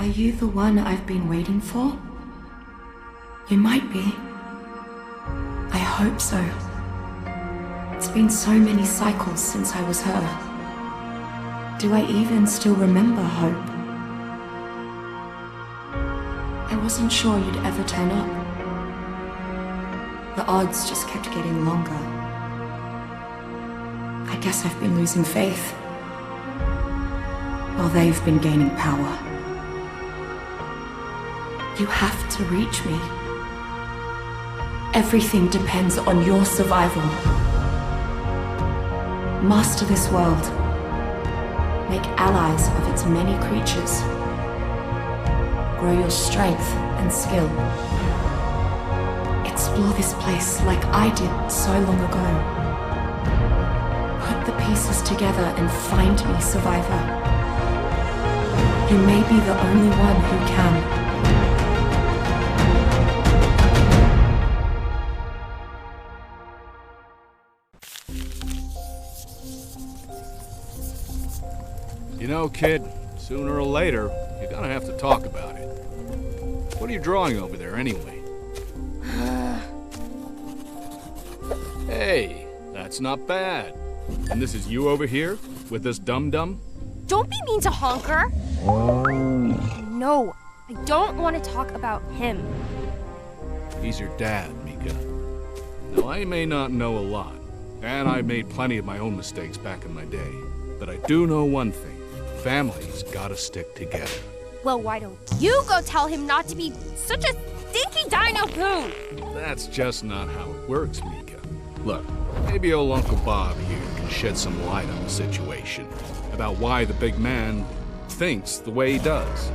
Are you the one I've been waiting for? You might be. I hope so. It's been so many cycles since I was her. Do I even still remember Hope? I wasn't sure you'd ever turn up. The odds just kept getting longer. I guess I've been losing faith, while they've been gaining power. You have to reach me. Everything depends on your survival. Master this world. Make allies of its many creatures. Grow your strength and skill. Explore this place like I did so long ago. Put the pieces together and find me, survivor. You may be the only one who can. You know, kid, sooner or later, you're gonna have to talk about it. What are you drawing over there, anyway? Hey, that's not bad. And this is you over here, with this dum-dum? Don't be mean to Honker! No, I don't want to talk about him. He's your dad, Mika. Now, I may not know a lot, and I made plenty of my own mistakes back in my day, but I do know one thing. Families gotta stick together. Well, why don't you go tell him not to be such a stinky dino poo? That's just not how it works, Mika. Look, maybe old Uncle Bob here can shed some light on the situation, about why the big man thinks the way he does.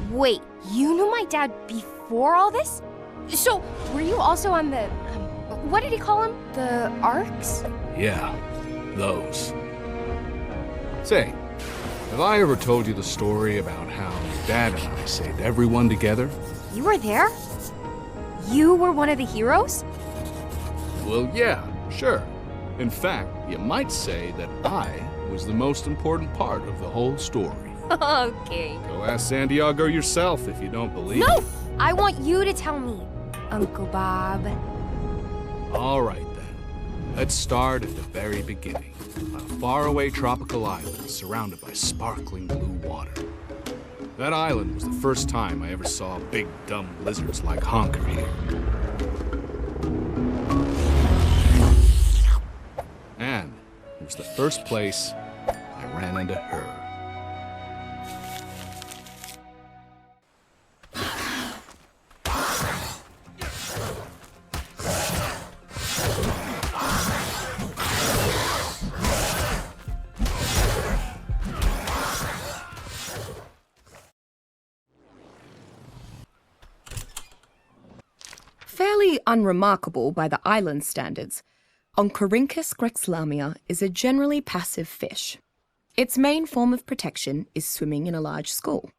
Wait, you knew my dad before all this? So, were you also on the, what did he call them? The ARCs? Yeah, those. Say, have I ever told you the story about how Dad and I saved everyone together? You were there? You were one of the heroes? Well, yeah, sure. In fact, you might say that I was the most important part of the whole story. Okay. Go ask Santiago yourself if you don't believe No! me. I want you to tell me, Uncle Bob. All right, then. Let's start at the very beginning. On a faraway tropical island surrounded by sparkling blue water. That island was the first time I ever saw big, dumb lizards like Honker here. And it was the first place I ran into her. Fairly unremarkable by the island standards, Oncorhynchus grexlamia is a generally passive fish. Its main form of protection is swimming in a large school.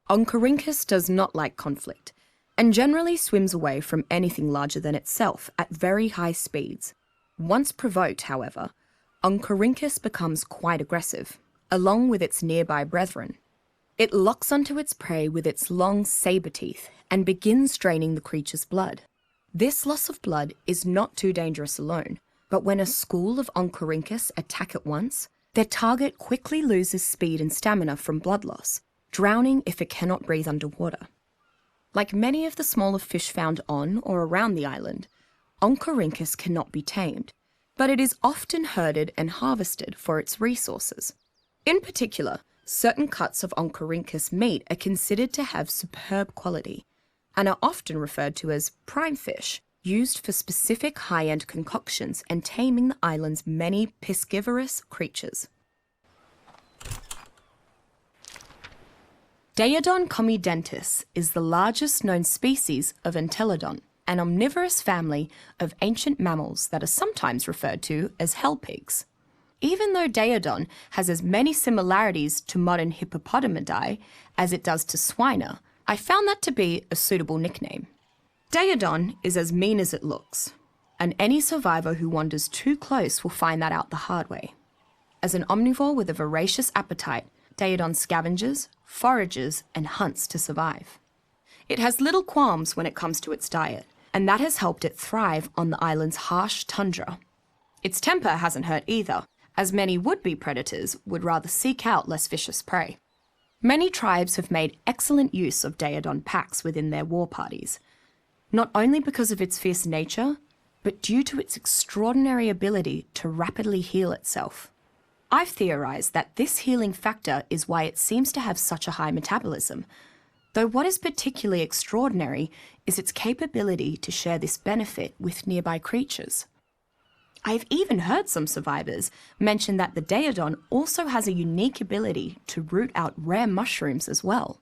Oncorhynchus does not like conflict, and generally swims away from anything larger than itself at very high speeds. Once provoked, however, Oncorhynchus becomes quite aggressive, along with its nearby brethren. It locks onto its prey with its long saber teeth and begins draining the creature's blood. This loss of blood is not too dangerous alone, but when a school of Oncorhynchus attack at once, their target quickly loses speed and stamina from blood loss, drowning if it cannot breathe underwater. Like many of the smaller fish found on or around the island, Oncorhynchus cannot be tamed, but it is often herded and harvested for its resources. In particular, certain cuts of Oncorhynchus meat are considered to have superb quality, and are often referred to as prime fish, used for specific high-end concoctions and taming the island's many piscivorous creatures. Daeodon comidentis is the largest known species of Entelodon, an omnivorous family of ancient mammals that are sometimes referred to as hell pigs. Even though Daeodon has as many similarities to modern hippopotamidae as it does to swiner, I found that to be a suitable nickname. Daeodon is as mean as it looks, and any survivor who wanders too close will find that out the hard way. As an omnivore with a voracious appetite, Daedon scavenges, forages, and hunts to survive. It has little qualms when it comes to its diet, and that has helped it thrive on the island's harsh tundra. Its temper hasn't hurt either, as many would-be predators would rather seek out less vicious prey. Many tribes have made excellent use of Daedon packs within their war parties, not only because of its fierce nature, but due to its extraordinary ability to rapidly heal itself. I've theorized that this healing factor is why it seems to have such a high metabolism, though what is particularly extraordinary is its capability to share this benefit with nearby creatures. I've even heard some survivors mention that the Daedon also has a unique ability to root out rare mushrooms as well.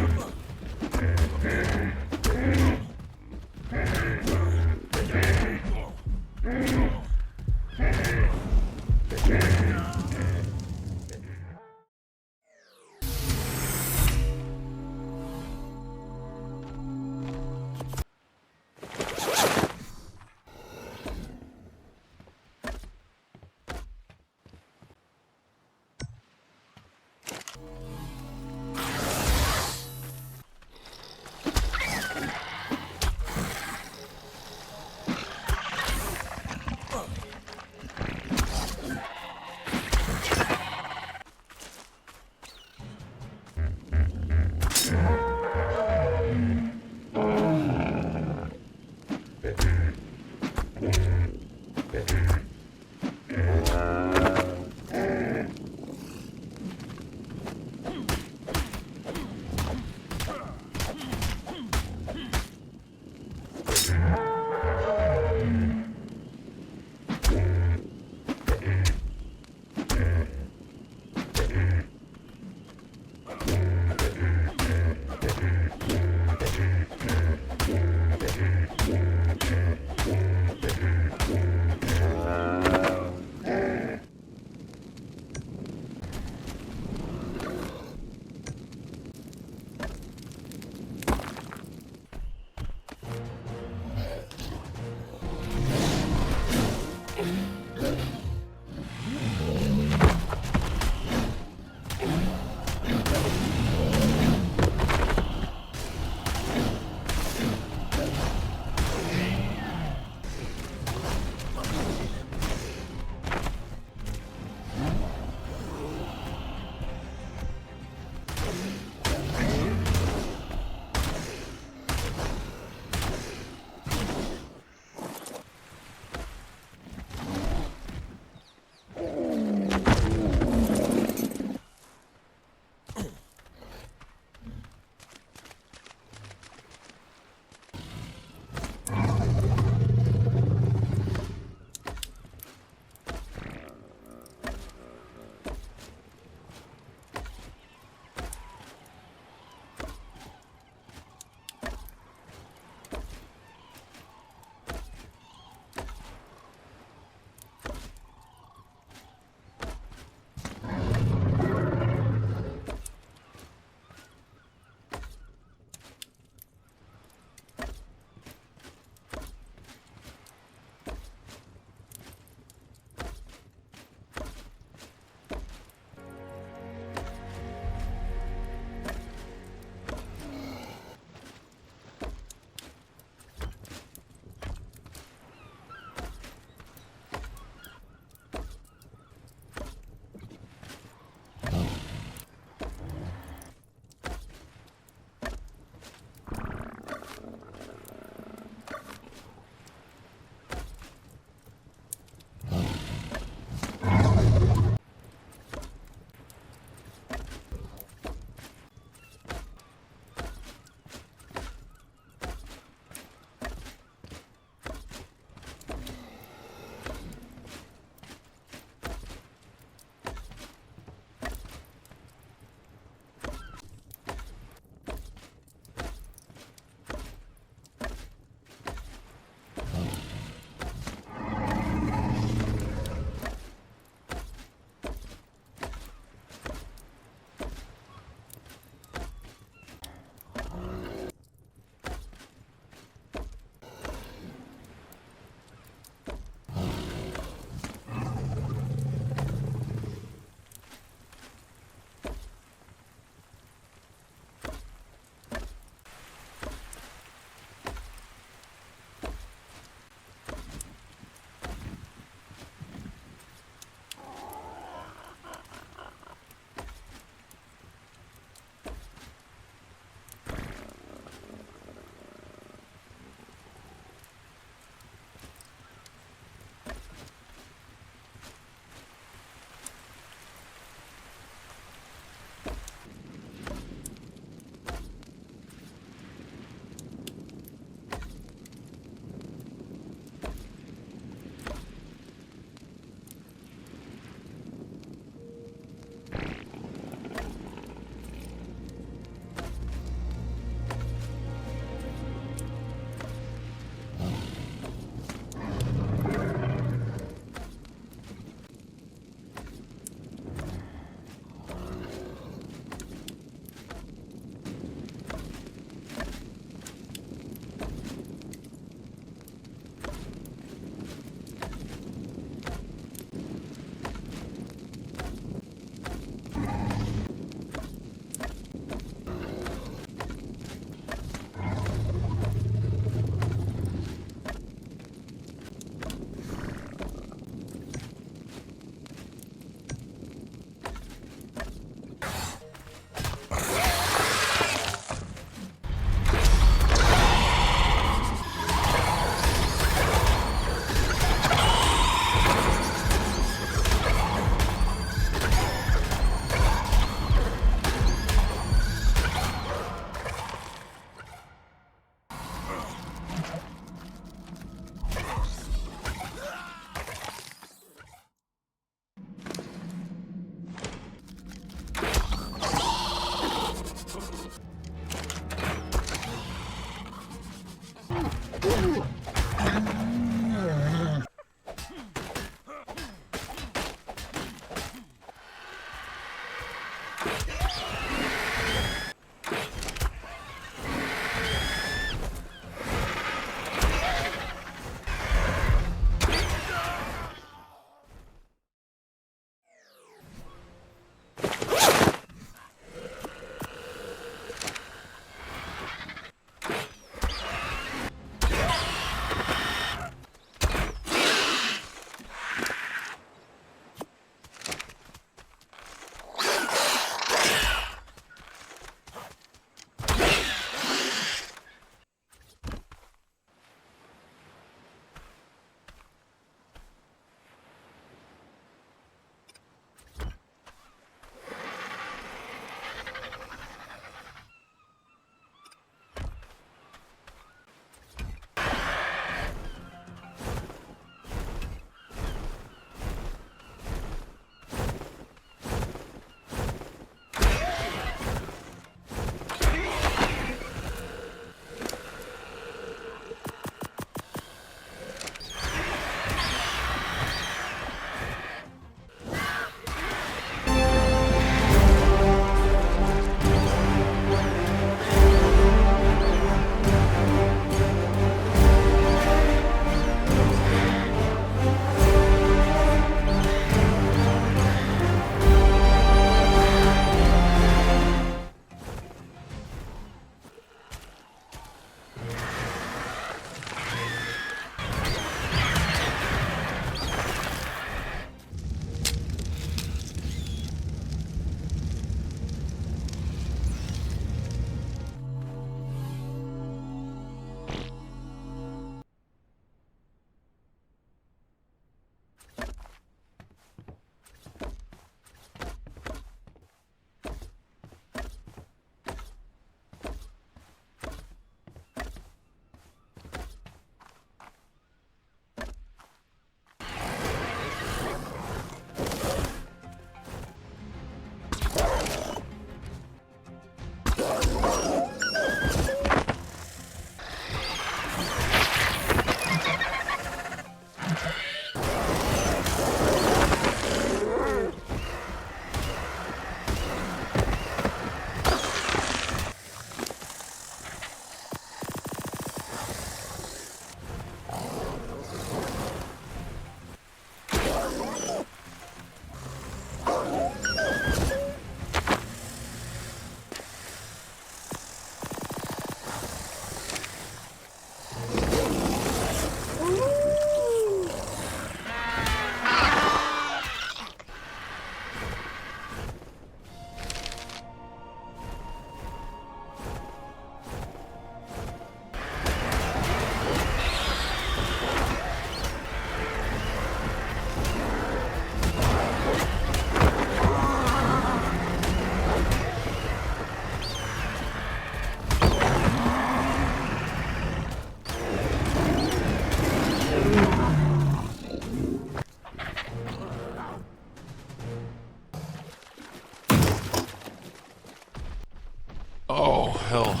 hell?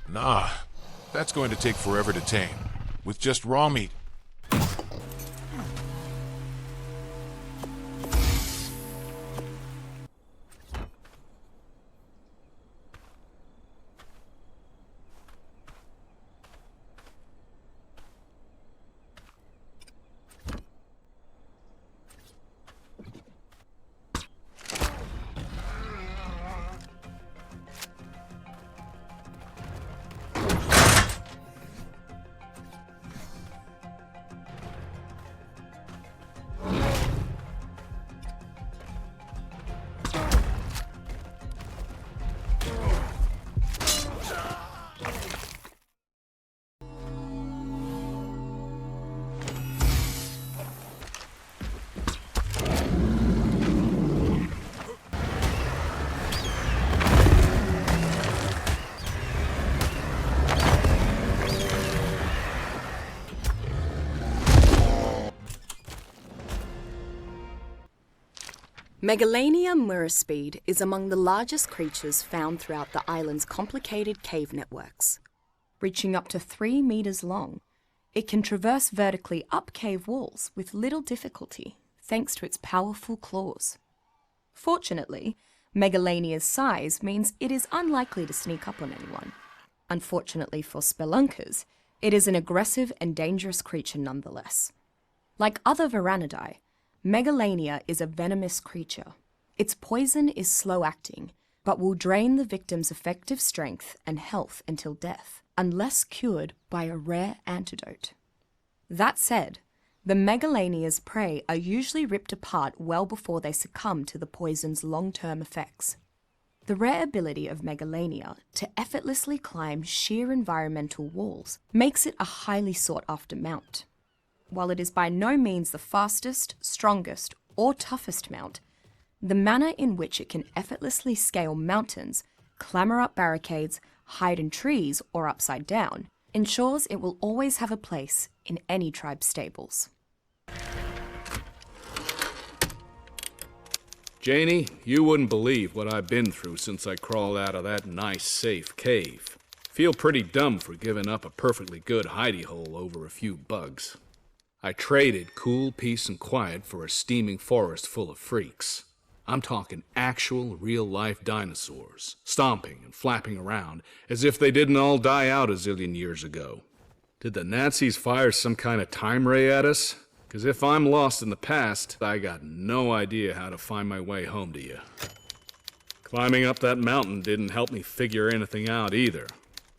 Nah, that's going to take forever to tame. With just raw meat. Megalania muraspeed is among the largest creatures found throughout the island's complicated cave networks. Reaching up to 3 meters long, it can traverse vertically up cave walls with little difficulty thanks to its powerful claws. Fortunately, Megalania's size means it is unlikely to sneak up on anyone. Unfortunately for spelunkers, it is an aggressive and dangerous creature nonetheless. Like other Varanidae, Megalania is a venomous creature. Its poison is slow-acting, but will drain the victim's effective strength and health until death, unless cured by a rare antidote. That said, the Megalania's prey are usually ripped apart well before they succumb to the poison's long-term effects. The rare ability of Megalania to effortlessly climb sheer environmental walls makes it a highly sought-after mount. While it is by no means the fastest, strongest, or toughest mount, the manner in which it can effortlessly scale mountains, clamber up barricades, hide in trees, or upside down, ensures it will always have a place in any tribe's stables. Janie, you wouldn't believe what I've been through since I crawled out of that nice, safe cave. Feel pretty dumb for giving up a perfectly good hidey hole over a few bugs. I traded cool peace and quiet for a steaming forest full of freaks. I'm talking actual, real-life dinosaurs, stomping and flapping around as if they didn't all die out a zillion years ago. Did the Nazis fire some kind of time ray at us? 'Cause if I'm lost in the past, I got no idea how to find my way home to you. Climbing up that mountain didn't help me figure anything out either.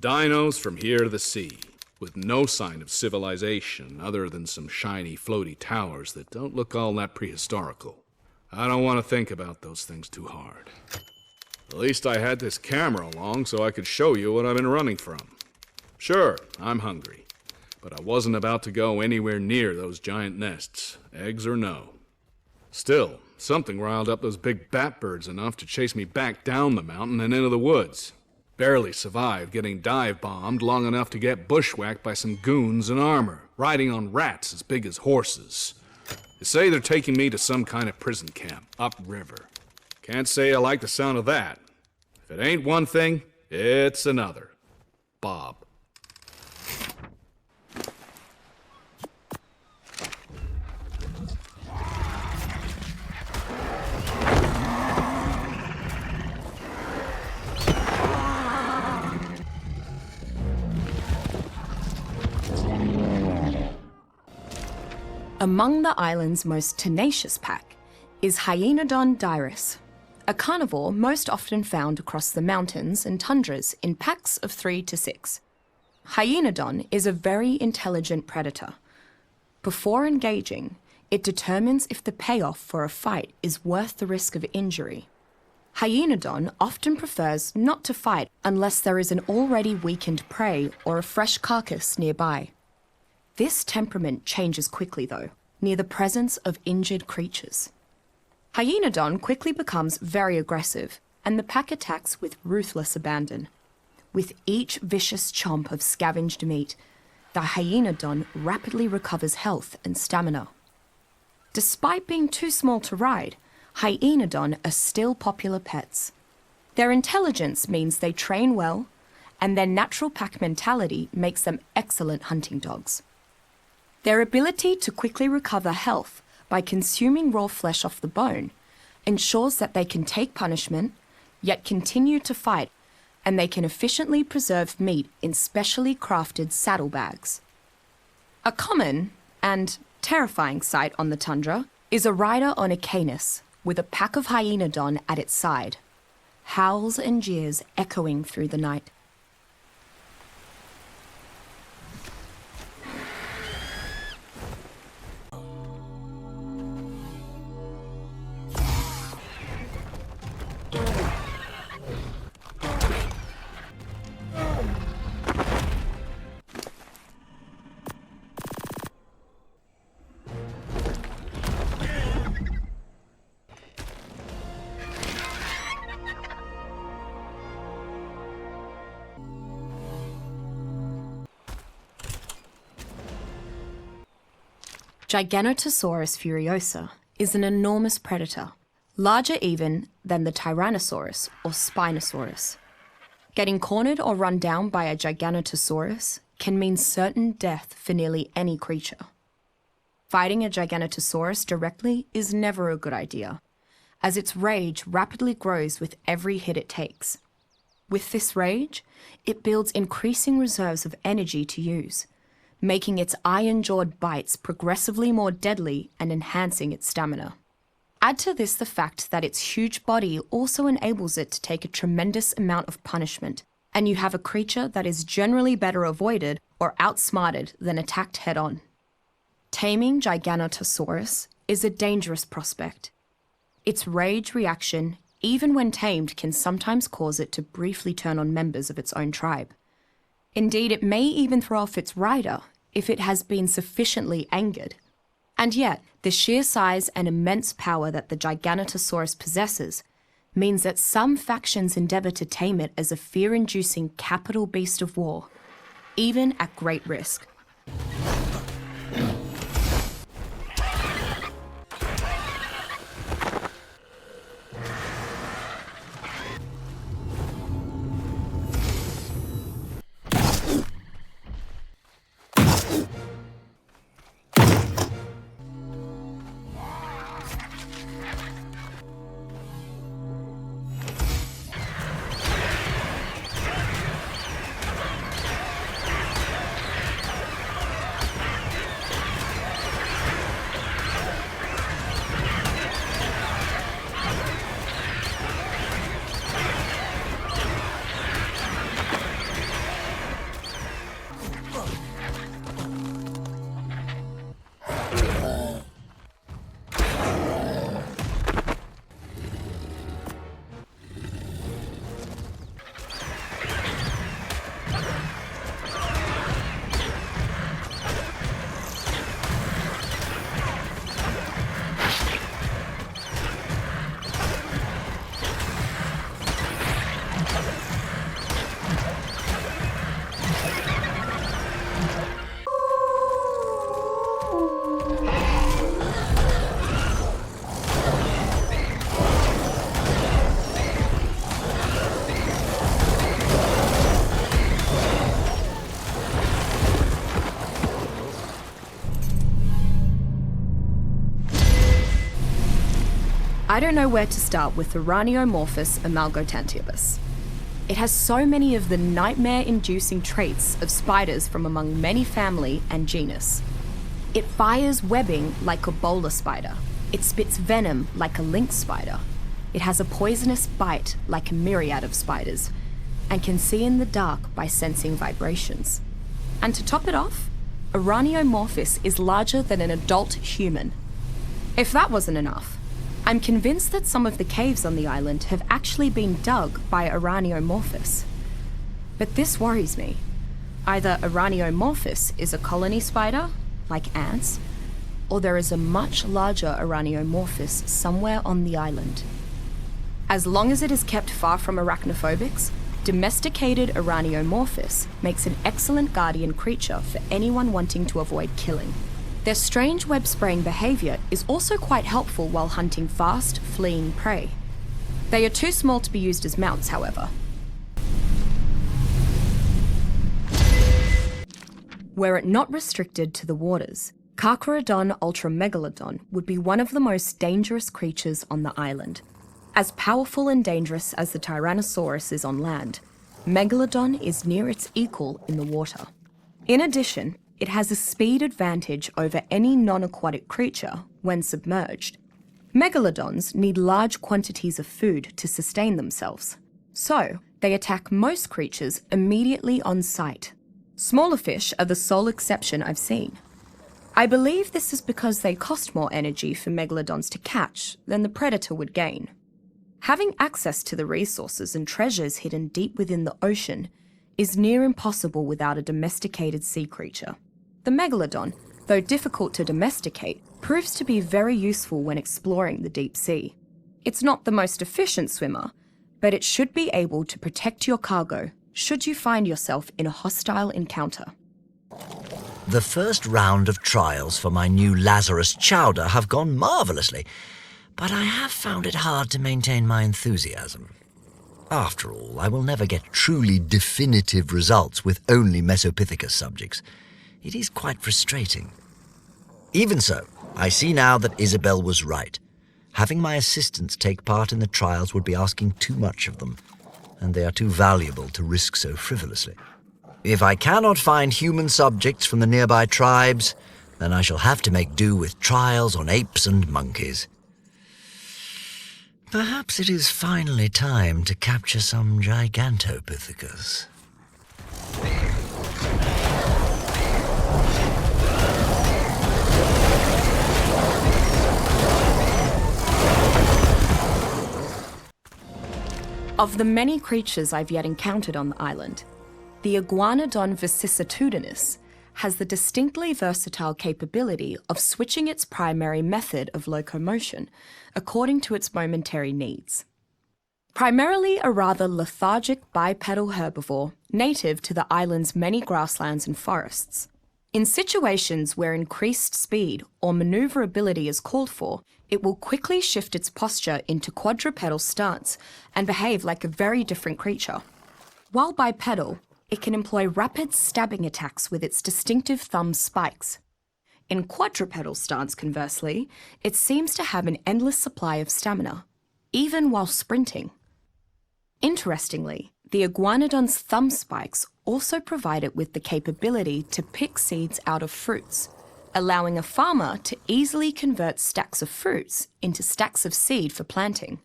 Dinos from here to the sea, with no sign of civilization other than some shiny, floaty towers that don't look all that prehistorical. I don't want to think about those things too hard. At least I had this camera along so I could show you what I've been running from. Sure, I'm hungry, but I wasn't about to go anywhere near those giant nests, eggs or no. Still, something riled up those big bat birds enough to chase me back down the mountain and into the woods. Barely survived getting dive-bombed long enough to get bushwhacked by some goons in armor, riding on rats as big as horses. They say they're taking me to some kind of prison camp, upriver. Can't say I like the sound of that. If it ain't one thing, it's another. Bob. Among the island's most tenacious pack is Hyaenodon dirus, a carnivore most often found across the mountains and tundras in packs of 3 to 6. Hyaenodon is a very intelligent predator. Before engaging, it determines if the payoff for a fight is worth the risk of injury. Hyaenodon often prefers not to fight unless there is an already weakened prey or a fresh carcass nearby. This temperament changes quickly, though, near the presence of injured creatures. Hyaenodon quickly becomes very aggressive, and the pack attacks with ruthless abandon. With each vicious chomp of scavenged meat, the Hyaenodon rapidly recovers health and stamina. Despite being too small to ride, Hyaenodon are still popular pets. Their intelligence means they train well, and their natural pack mentality makes them excellent hunting dogs. Their ability to quickly recover health by consuming raw flesh off the bone ensures that they can take punishment, yet continue to fight, and they can efficiently preserve meat in specially crafted saddlebags. A common and terrifying sight on the tundra is a rider on a canis with a pack of hyenodon at its side, howls and jeers echoing through the night. Giganotosaurus furiosa is an enormous predator, larger even than the Tyrannosaurus or Spinosaurus. Getting cornered or run down by a Giganotosaurus can mean certain death for nearly any creature. Fighting a Giganotosaurus directly is never a good idea, as its rage rapidly grows with every hit it takes. With this rage, it builds increasing reserves of energy to use, making its iron-jawed bites progressively more deadly and enhancing its stamina. Add to this the fact that its huge body also enables it to take a tremendous amount of punishment, and you have a creature that is generally better avoided or outsmarted than attacked head-on. Taming Giganotosaurus is a dangerous prospect. Its rage reaction, even when tamed, can sometimes cause it to briefly turn on members of its own tribe. Indeed, it may even throw off its rider if it has been sufficiently angered. And yet, the sheer size and immense power that the Giganotosaurus possesses means that some factions endeavour to tame it as a fear-inducing capital beast of war, even at great risk. I don't know where to start with Uraniomorphus amalgotantibus. It has so many of the nightmare-inducing traits of spiders from among many family and genus. It fires webbing like a bowler spider. It spits venom like a lynx spider. It has a poisonous bite like a myriad of spiders, and can see in the dark by sensing vibrations. And to top it off, Uraniomorphus is larger than an adult human. If that wasn't enough, I'm convinced that some of the caves on the island have actually been dug by Uraniomorphus. But this worries me. Either Uraniomorphus is a colony spider, like ants, or there is a much larger Uraniomorphus somewhere on the island. As long as it is kept far from arachnophobics, domesticated Uraniomorphus makes an excellent guardian creature for anyone wanting to avoid killing. Their strange web-spraying behaviour is also quite helpful while hunting fast, fleeing prey. They are too small to be used as mounts, however. Were it not restricted to the waters, Carcharodon ultramegalodon would be one of the most dangerous creatures on the island. As powerful and dangerous as the Tyrannosaurus is on land, Megalodon is near its equal in the water. In addition, it has a speed advantage over any non-aquatic creature when submerged. Megalodons need large quantities of food to sustain themselves, so they attack most creatures immediately on sight. Smaller fish are the sole exception I've seen. I believe this is because they cost more energy for megalodons to catch than the predator would gain. Having access to the resources and treasures hidden deep within the ocean is near impossible without a domesticated sea creature. The megalodon, though difficult to domesticate, proves to be very useful when exploring the deep sea. It's not the most efficient swimmer, but it should be able to protect your cargo should you find yourself in a hostile encounter. The first round of trials for my new Lazarus chowder have gone marvellously, but I have found it hard to maintain my enthusiasm. After all, I will never get truly definitive results with only Mesopithecus subjects. It is quite frustrating. Even so, I see now that Isabel was right. Having my assistants take part in the trials would be asking too much of them, and they are too valuable to risk so frivolously. If I cannot find human subjects from the nearby tribes, then I shall have to make do with trials on apes and monkeys. Perhaps it is finally time to capture some Gigantopithecus. Of the many creatures I've yet encountered on the island, the Iguanodon vicissitudinus has the distinctly versatile capability of switching its primary method of locomotion according to its momentary needs. Primarily a rather lethargic bipedal herbivore native to the island's many grasslands and forests, in situations where increased speed or maneuverability is called for, it will quickly shift its posture into quadrupedal stance and behave like a very different creature. While bipedal, it can employ rapid stabbing attacks with its distinctive thumb spikes. In quadrupedal stance, conversely, it seems to have an endless supply of stamina, even while sprinting. Interestingly, the iguanodon's thumb spikes also provide it with the capability to pick seeds out of fruits, allowing a farmer to easily convert stacks of fruits into stacks of seed for planting.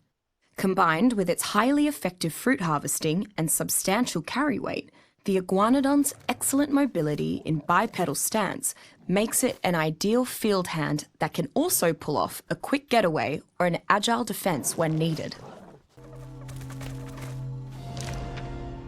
Combined with its highly effective fruit harvesting and substantial carry weight, the iguanodon's excellent mobility in bipedal stance makes it an ideal field hand that can also pull off a quick getaway or an agile defense when needed.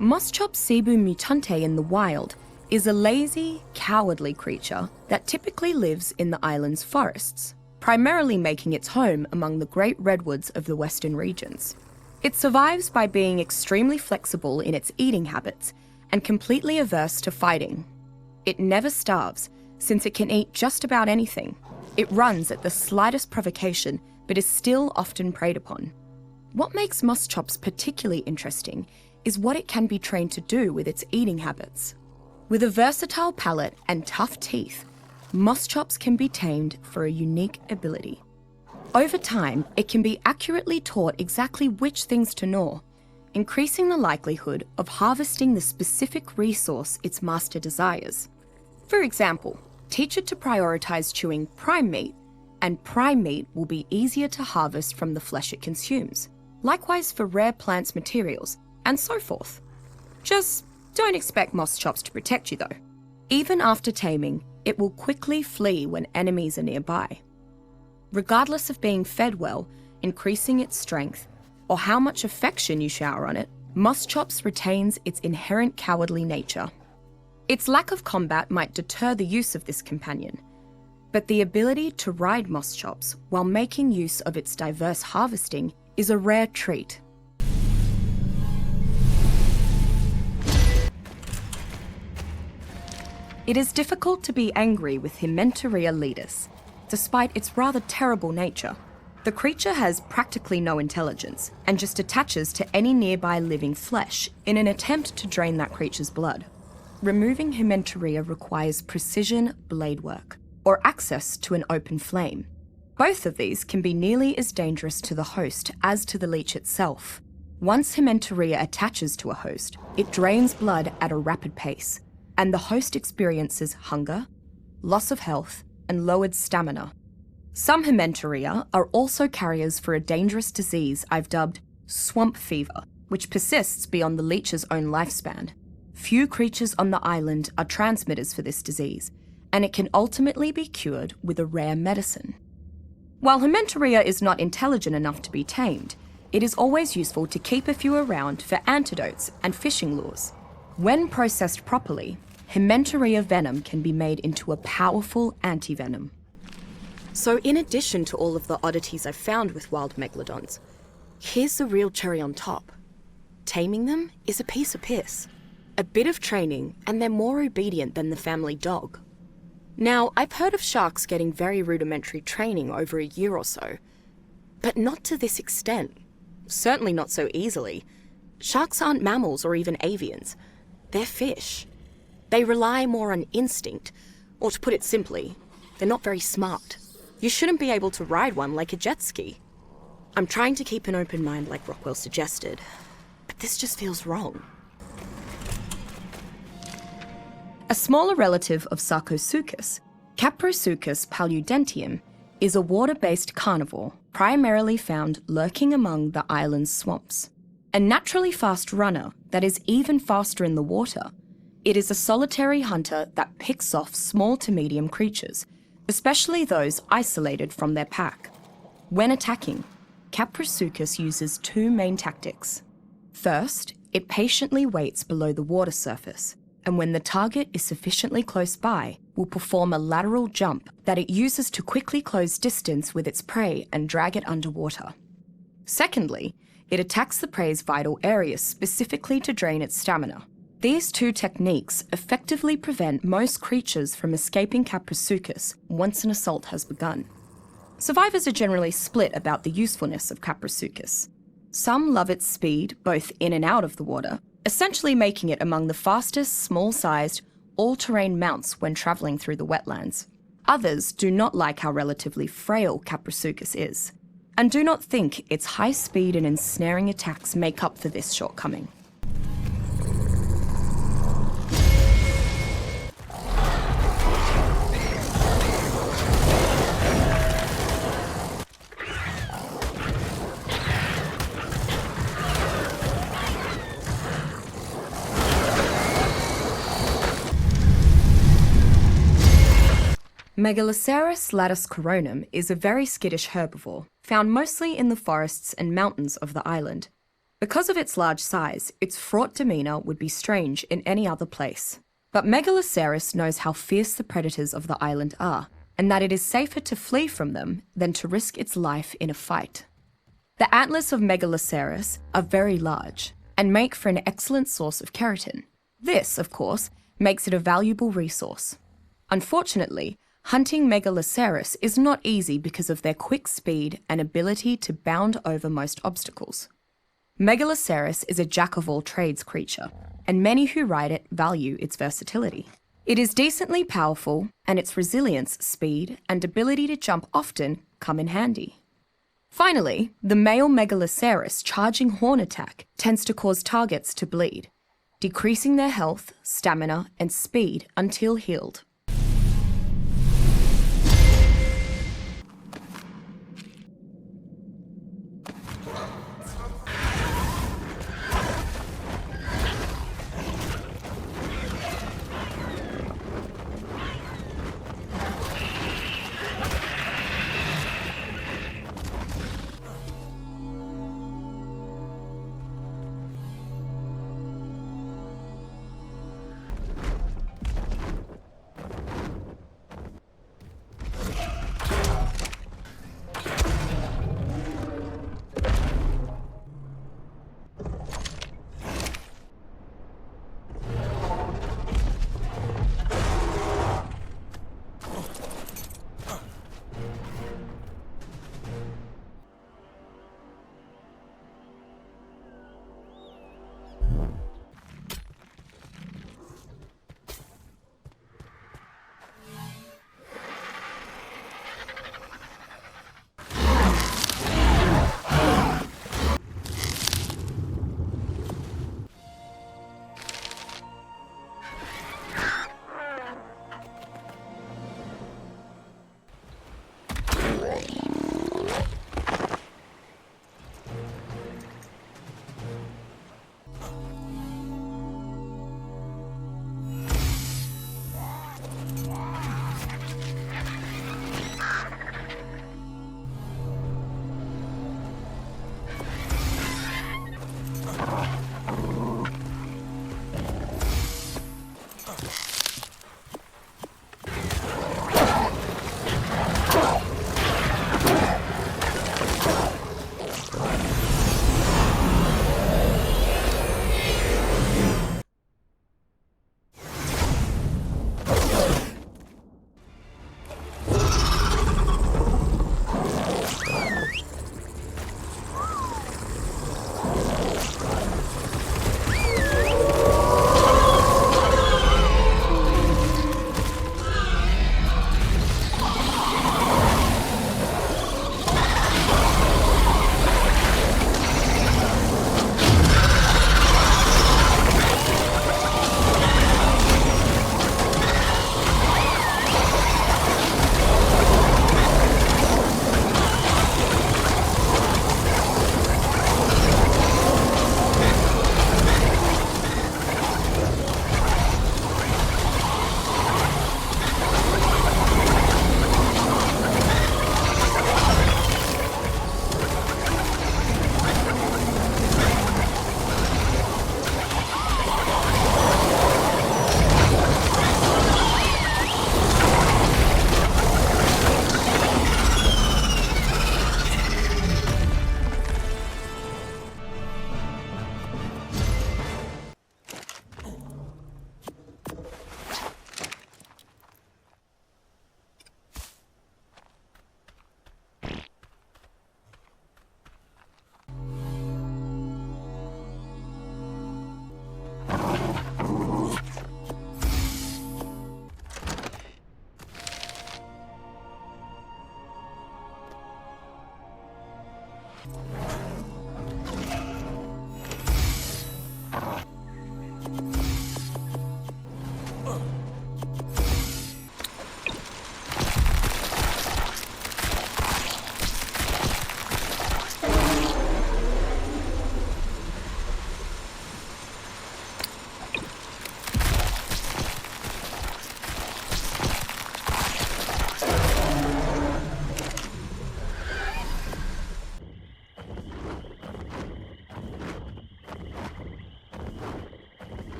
Moschops cebu mutante in the wild is a lazy, cowardly creature that typically lives in the island's forests, primarily making its home among the great redwoods of the western regions. It survives by being extremely flexible in its eating habits and completely averse to fighting. It never starves, since it can eat just about anything. It runs at the slightest provocation, but is still often preyed upon. What makes Moschops particularly interesting is what it can be trained to do with its eating habits. With a versatile palate and tough teeth, Moschops can be tamed for a unique ability. Over time, it can be accurately taught exactly which things to gnaw, increasing the likelihood of harvesting the specific resource its master desires. For example, teach it to prioritize chewing prime meat, and prime meat will be easier to harvest from the flesh it consumes. Likewise for rare plants materials, and so forth. Just don't expect Moschops to protect you though. Even after taming, it will quickly flee when enemies are nearby. Regardless of being fed well, increasing its strength, or how much affection you shower on it, Moschops retains its inherent cowardly nature. Its lack of combat might deter the use of this companion, but the ability to ride Moschops while making use of its diverse harvesting is a rare treat. It is difficult to be angry with Himentoria ledus, despite its rather terrible nature. The creature has practically no intelligence and just attaches to any nearby living flesh in an attempt to drain that creature's blood. removing Hematuria requires precision blade work, or access to an open flame. Both of these can be nearly as dangerous to the host as to the leech itself. Once Hematuria attaches to a host, it drains blood at a rapid pace, and the host experiences hunger, loss of health, and lowered stamina. Some Hematuria are also carriers for a dangerous disease I've dubbed swamp fever, which persists beyond the leech's own lifespan. Few creatures on the island are transmitters for this disease, and it can ultimately be cured with a rare medicine. While Hematuria is not intelligent enough to be tamed, it is always useful to keep a few around for antidotes and fishing lures. When processed properly, Hematuria venom can be made into a powerful antivenom. So in addition to all of the oddities I've found with wild megalodons, here's the real cherry on top. Taming them is a piece of piss. A bit of training, and they're more obedient than the family dog. Now, I've heard of sharks getting very rudimentary training over a year or so, but not to this extent. Certainly not so easily. Sharks aren't mammals or even avians. They're fish. They rely more on instinct, or to put it simply, they're not very smart. You shouldn't be able to ride one like a jet ski. I'm trying to keep an open mind like Rockwell suggested, but this just feels wrong. A smaller relative of Sarcosuchus, Caprosuchus paludentium, is a water-based carnivore primarily found lurking among the island's swamps. A naturally fast runner that is even faster in the water, it is a solitary hunter that picks off small to medium creatures, especially those isolated from their pack. When attacking, Caprosuchus uses two main tactics. First, it patiently waits below the water surface, and when the target is sufficiently close by, will perform a lateral jump that it uses to quickly close distance with its prey and drag it underwater. Secondly, it attacks the prey's vital areas specifically to drain its stamina. These two techniques effectively prevent most creatures from escaping Caprosuchus once an assault has begun. Survivors are generally split about the usefulness of Caprosuchus. Some love its speed, both in and out of the water, essentially making it among the fastest, small-sized, all-terrain mounts when travelling through the wetlands. Others do not like how relatively frail Caprosuchus is, and do not think its high speed and ensnaring attacks make up for this shortcoming. Megaloceros lattice is a very skittish herbivore, found mostly in the forests and mountains of the island. Because of its large size, its fraught demeanour would be strange in any other place. But Megaloceros knows how fierce the predators of the island are, and that it is safer to flee from them than to risk its life in a fight. The antlers of Megaloceros are very large, and make for an excellent source of keratin. This, of course, makes it a valuable resource. Unfortunately, hunting Megaloceros is not easy because of their quick speed and ability to bound over most obstacles. Megaloceros is a jack-of-all-trades creature, and many who ride it value its versatility. It is decently powerful, and its resilience, speed, and ability to jump often come in handy. Finally, the male Megaloceros charging horn attack tends to cause targets to bleed, decreasing their health, stamina, and speed until healed.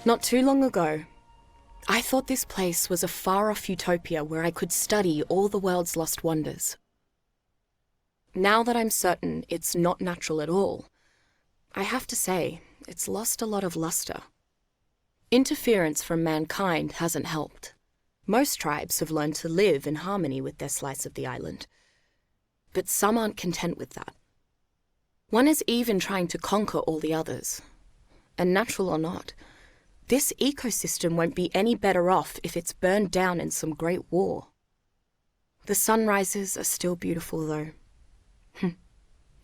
Not too long ago, I thought this place was a far-off utopia where I could study all the world's lost wonders. Now that I'm certain it's not natural at all, I have to say, it's lost a lot of luster. Interference from mankind hasn't helped. Most tribes have learned to live in harmony with their slice of the island. But some aren't content with that. One is even trying to conquer all the others. And natural or not, this ecosystem won't be any better off if it's burned down in some great war. The sunrises are still beautiful, though.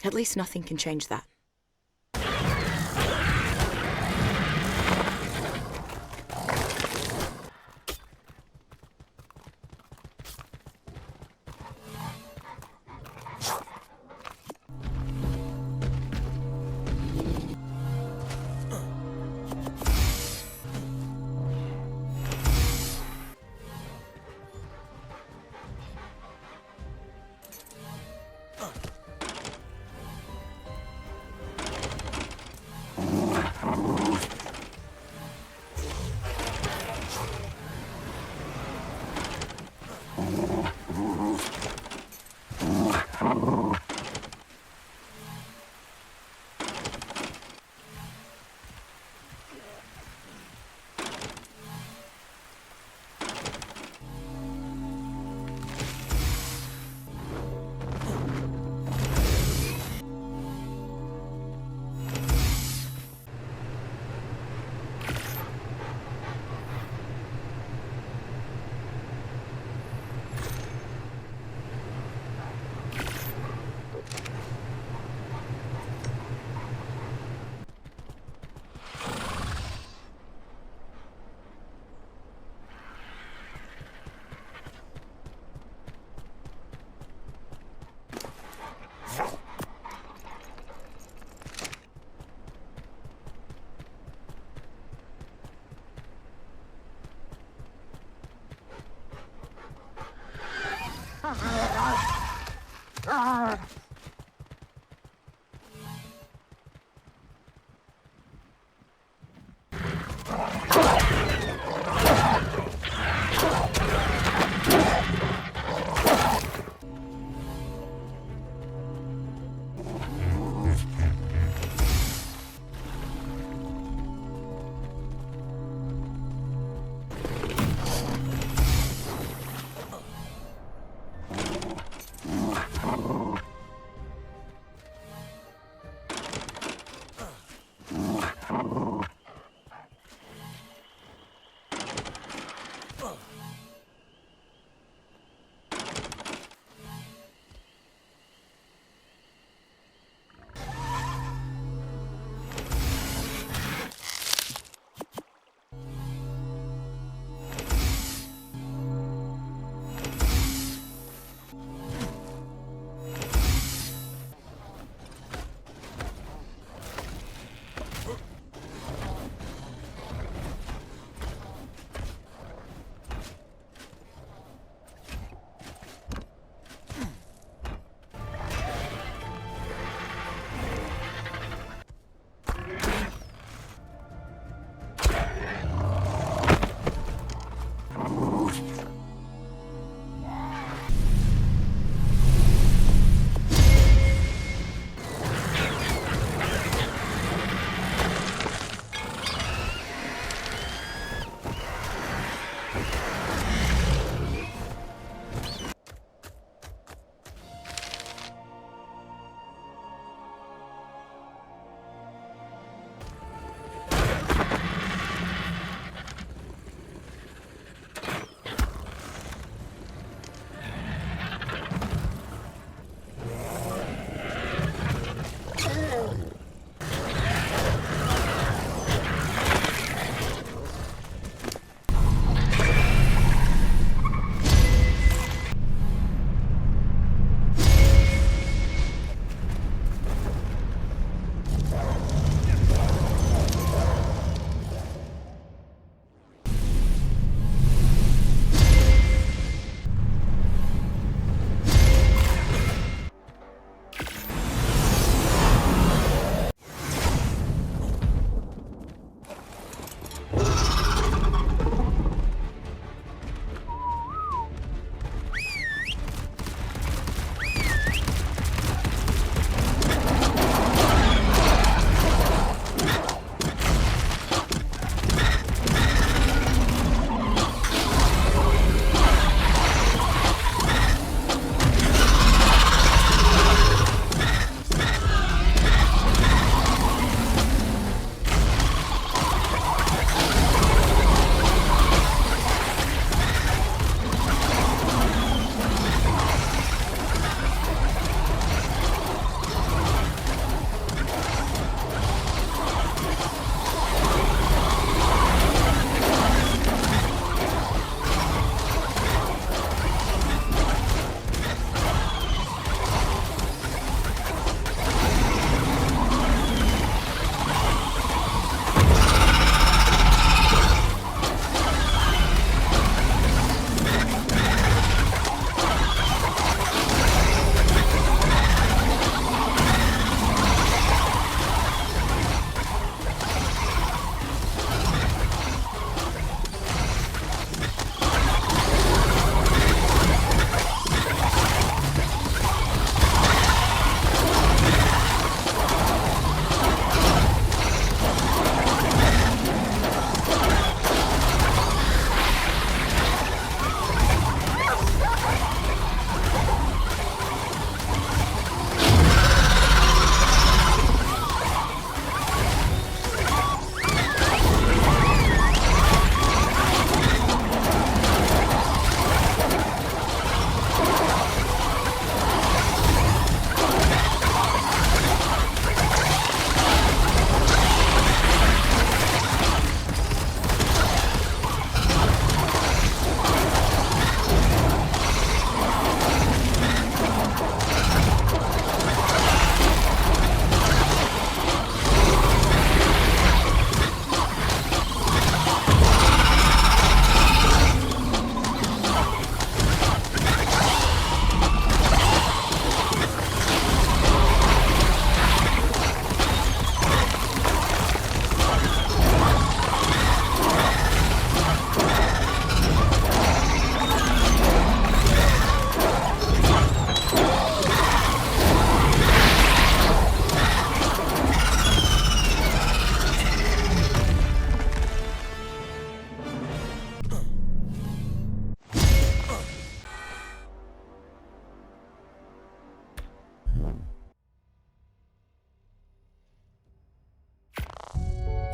At least nothing can change that.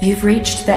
You've reached the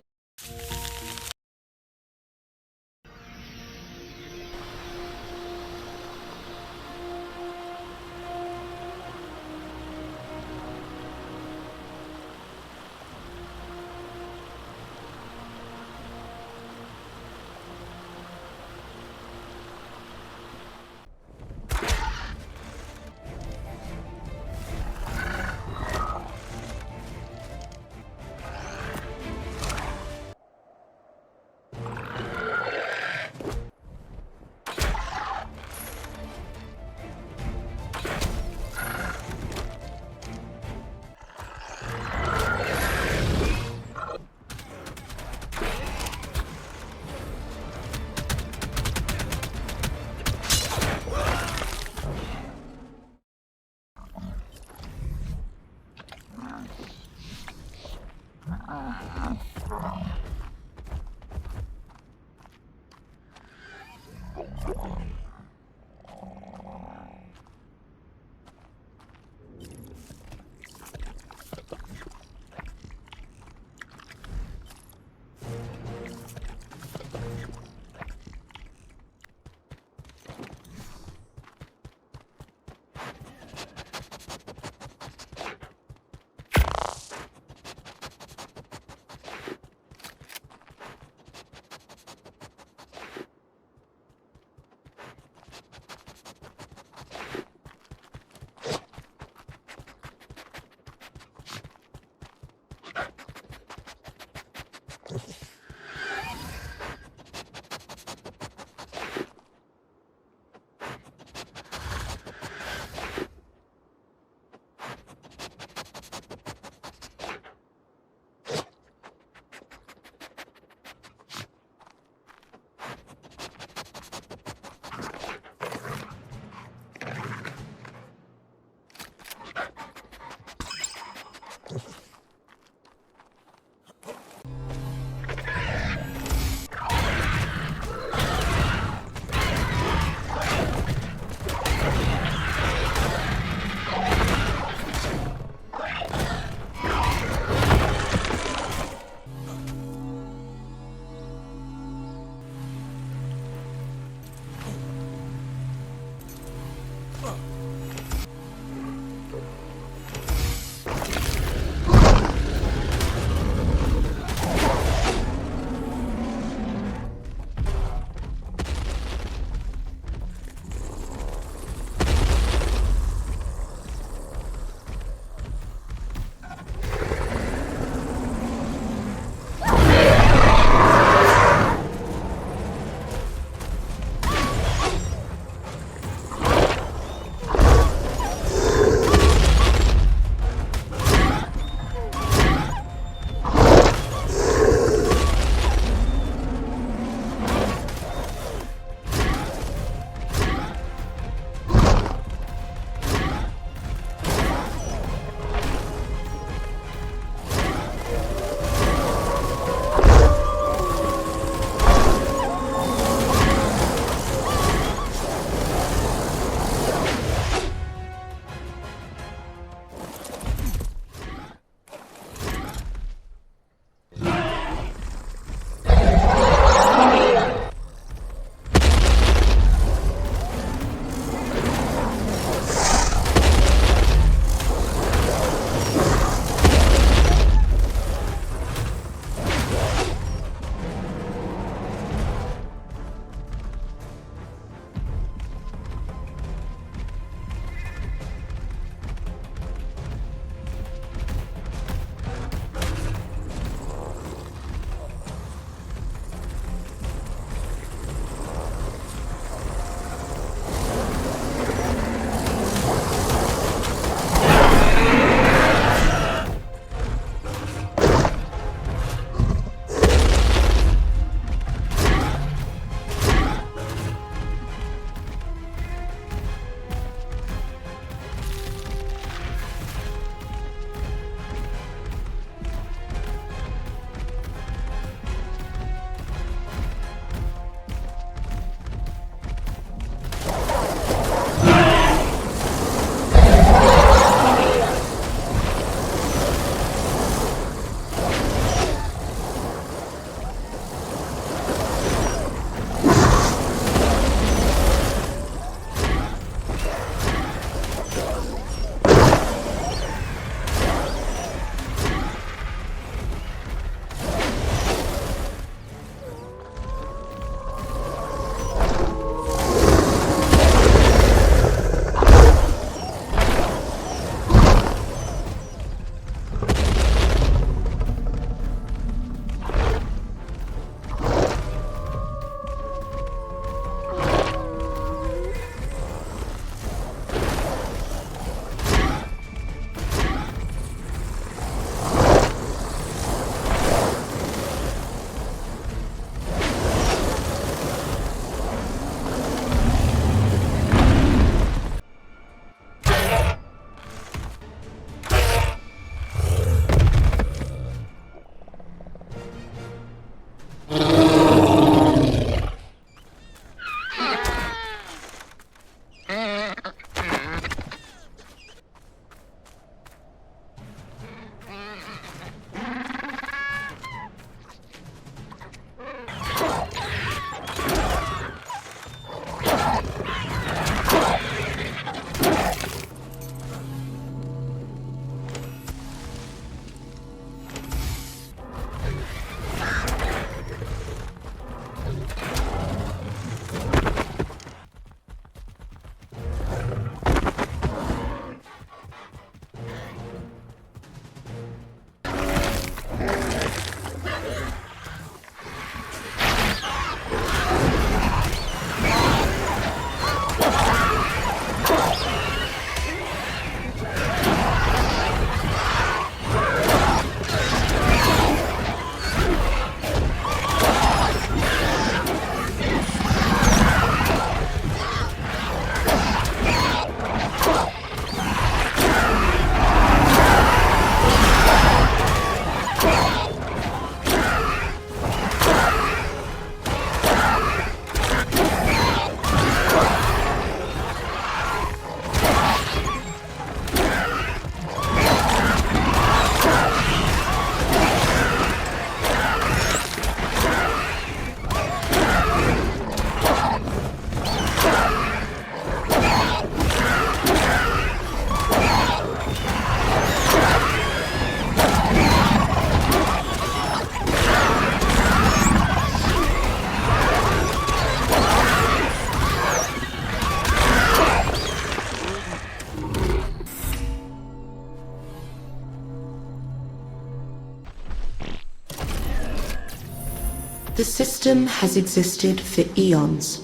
The system has existed for eons.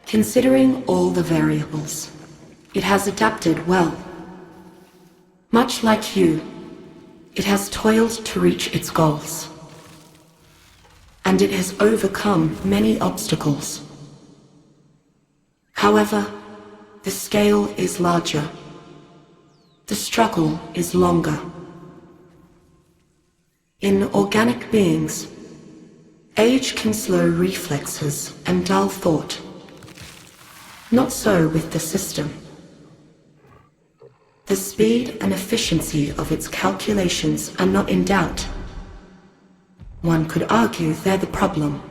Considering all the variables, it has adapted well. Much like you, it has toiled to reach its goals. And it has overcome many obstacles. However, the scale is larger. The struggle is longer. In organic beings, age can slow reflexes and dull thought. Not so with the system. The speed and efficiency of its calculations are not in doubt. One could argue they're the problem.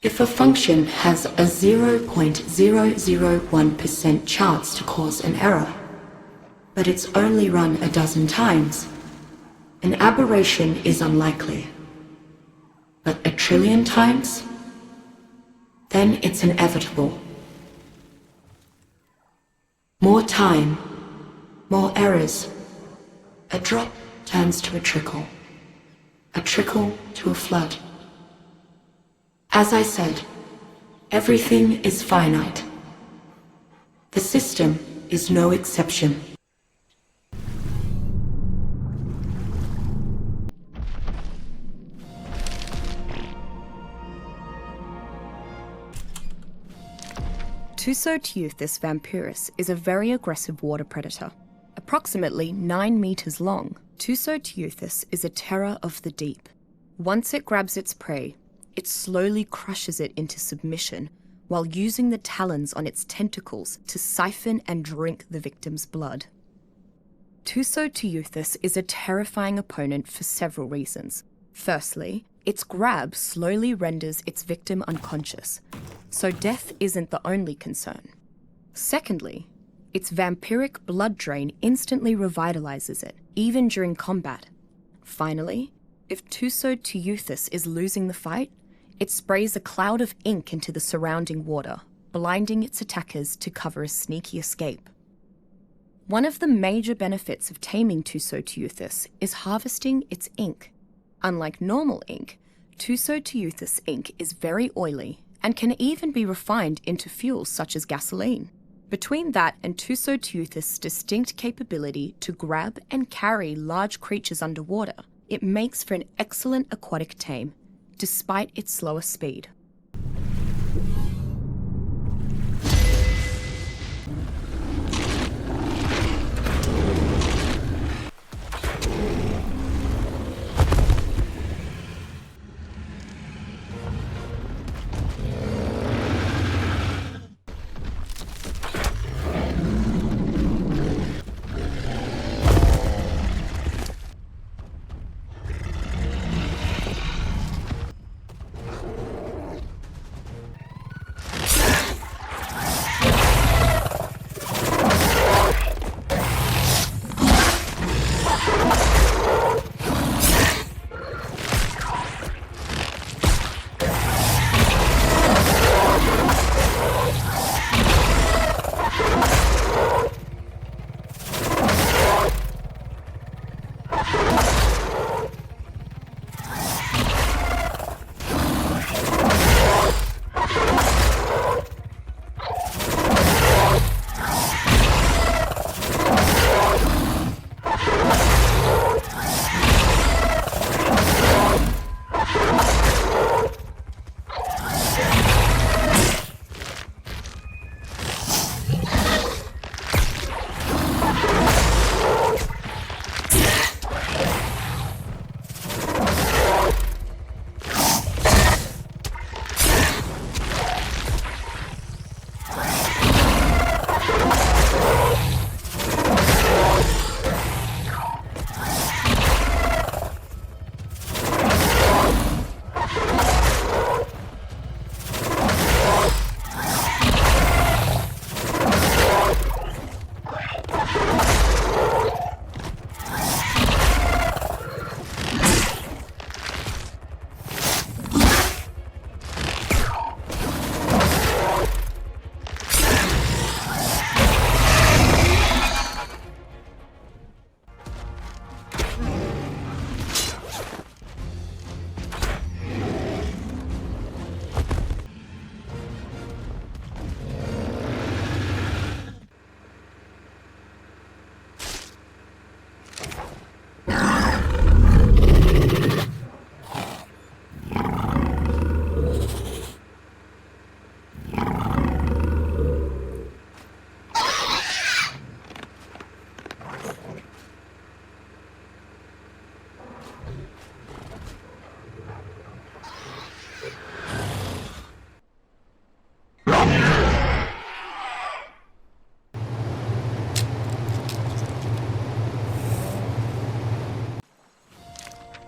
If a function has a 0.001% chance to cause an error, but it's only run a dozen times, an aberration is unlikely. But 1 trillion times? Then it's inevitable. More time, more errors. A drop turns to a trickle to a flood. As I said, everything is finite. The system is no exception. Tusoteuthis vampyrus is a very aggressive water predator. Approximately 9 meters long, Tusoteuthis is a terror of the deep. Once it grabs its prey, it slowly crushes it into submission while using the talons on its tentacles to siphon and drink the victim's blood. Tusoteuthis is a terrifying opponent for several reasons. Firstly, its grab slowly renders its victim unconscious, so death isn't the only concern. Secondly, its vampiric blood drain instantly revitalizes it, even during combat. Finally, if Tusoteuthis is losing the fight, it sprays a cloud of ink into the surrounding water, blinding its attackers to cover a sneaky escape. One of the major benefits of taming Tusoteuthis is harvesting its ink. Unlike normal ink, Tusoteuthis ink is very oily and can even be refined into fuels such as gasoline. Between that and Tusoteuthis' distinct capability to grab and carry large creatures underwater, it makes for an excellent aquatic tame, despite its slower speed.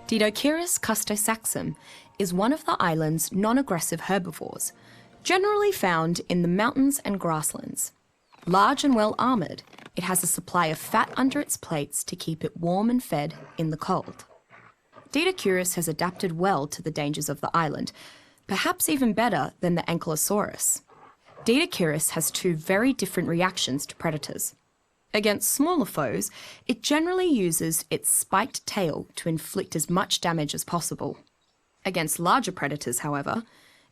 Didocurus custosaxum is one of the island's non-aggressive herbivores, generally found in the mountains and grasslands. Large and well armoured, it has a supply of fat under its plates to keep it warm and fed in the cold. Didocurus has adapted well to the dangers of the island, perhaps even better than the Ankylosaurus. Didocurus has two very different reactions to predators. Against smaller foes, it generally uses its spiked tail to inflict as much damage as possible. Against larger predators, however,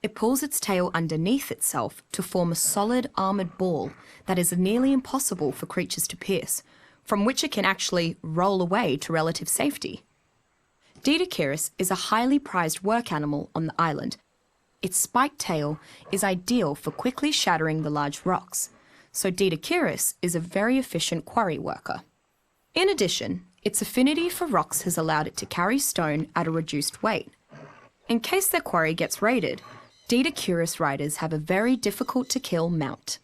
it pulls its tail underneath itself to form a solid armoured ball that is nearly impossible for creatures to pierce, from which it can actually roll away to relative safety. Didocurus is a highly prized work animal on the island. Its spiked tail is ideal for quickly shattering the large rocks, so Didocurus is a very efficient quarry worker. In addition, its affinity for rocks has allowed it to carry stone at a reduced weight. In case their quarry gets raided, Didocurus riders have a very difficult to kill mount.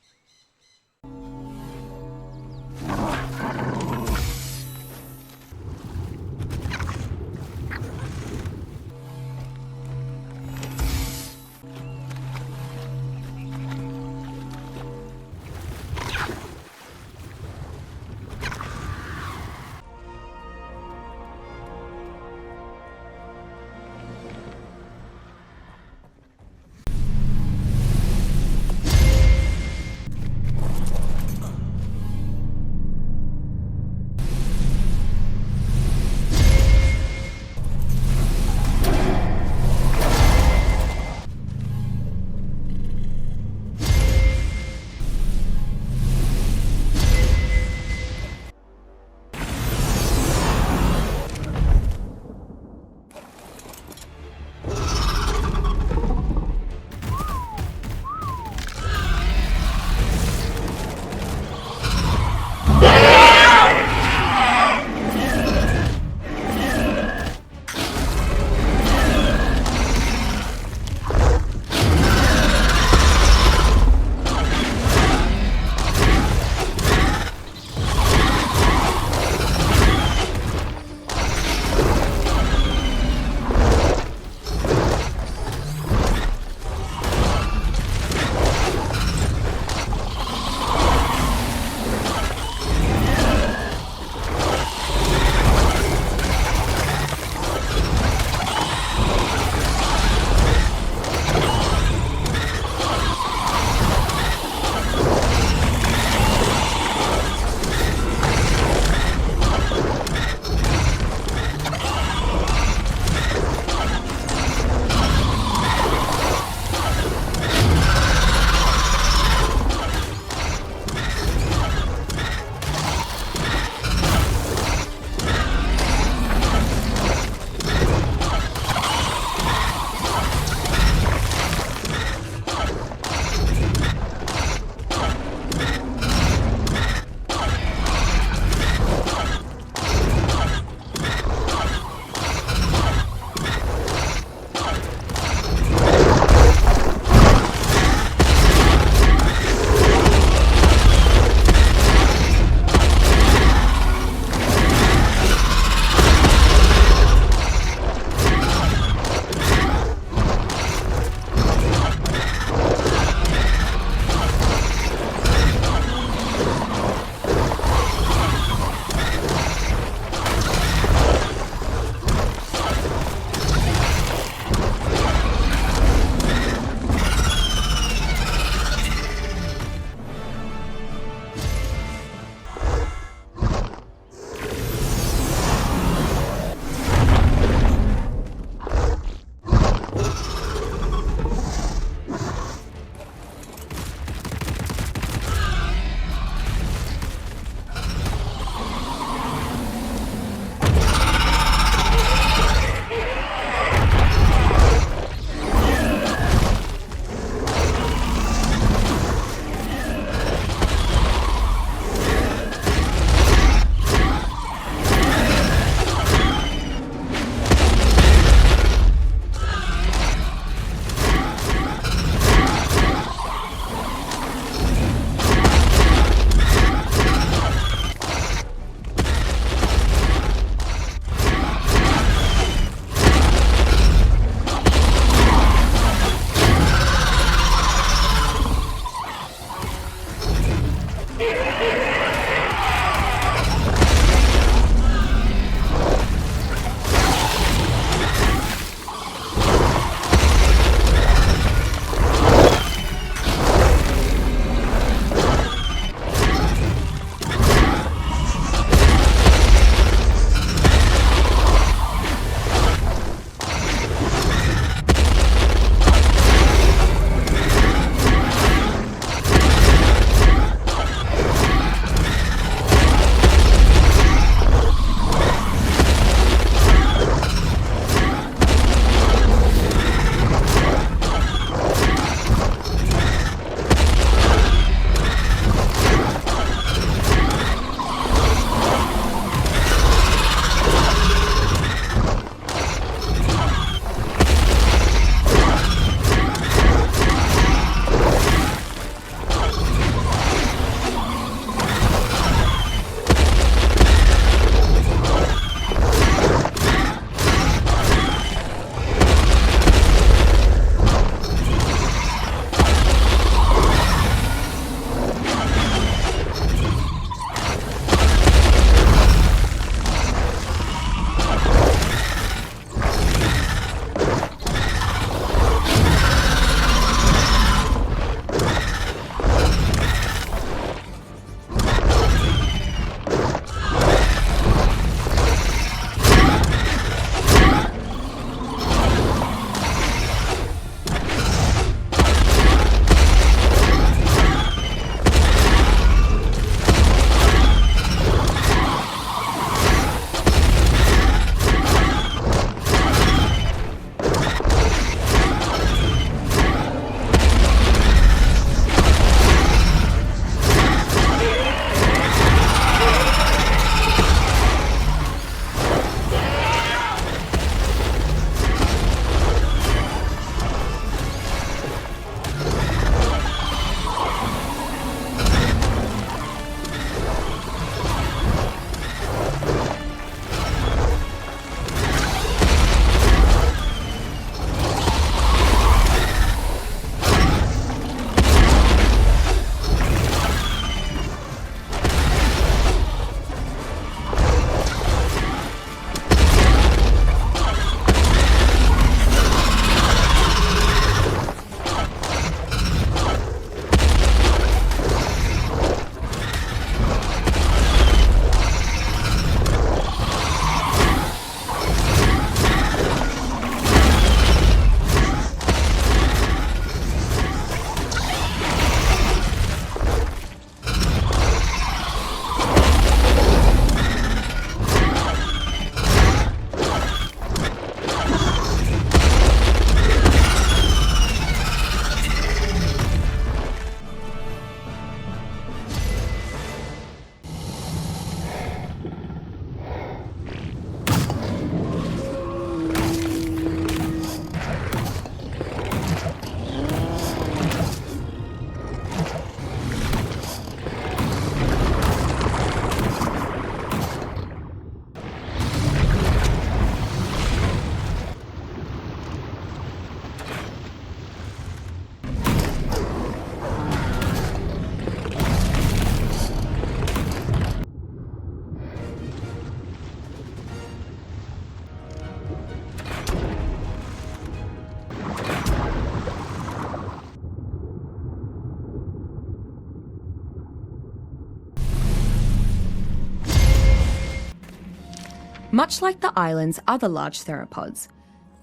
Much like the island's other large theropods,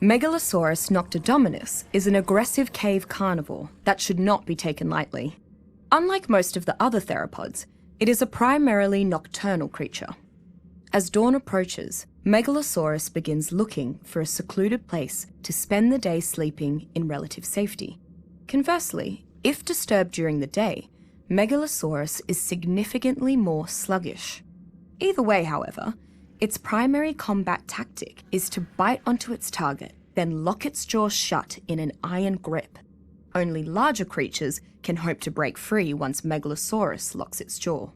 Megalosaurus noctodominus is an aggressive cave carnivore that should not be taken lightly. Unlike most of the other theropods, it is a primarily nocturnal creature. As dawn approaches, Megalosaurus begins looking for a secluded place to spend the day sleeping in relative safety. Conversely, if disturbed during the day, Megalosaurus is significantly more sluggish. Either way, however, its primary combat tactic is to bite onto its target, then lock its jaws shut in an iron grip. Only larger creatures can hope to break free once Megalosaurus locks its jaw.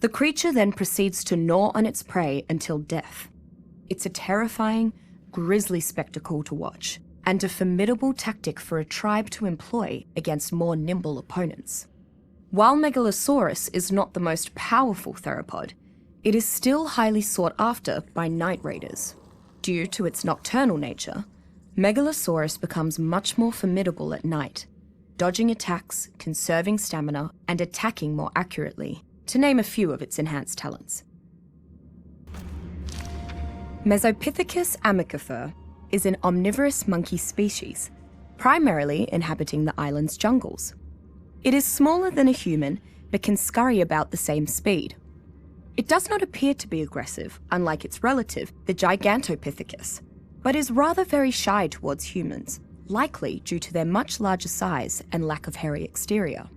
The creature then proceeds to gnaw on its prey until death. It's a terrifying, grisly spectacle to watch, and a formidable tactic for a tribe to employ against more nimble opponents. While Megalosaurus is not the most powerful theropod, it is still highly sought after by night raiders. Due to its nocturnal nature, Megalosaurus becomes much more formidable at night, dodging attacks, conserving stamina, and attacking more accurately, to name a few of its enhanced talents. Mesopithecus amicifer is an omnivorous monkey species, primarily inhabiting the island's jungles. It is smaller than a human, but can scurry about the same speed. It does not appear to be aggressive, unlike its relative, the Gigantopithecus, but is rather very shy towards humans, likely due to their much larger size and lack of hairy exterior.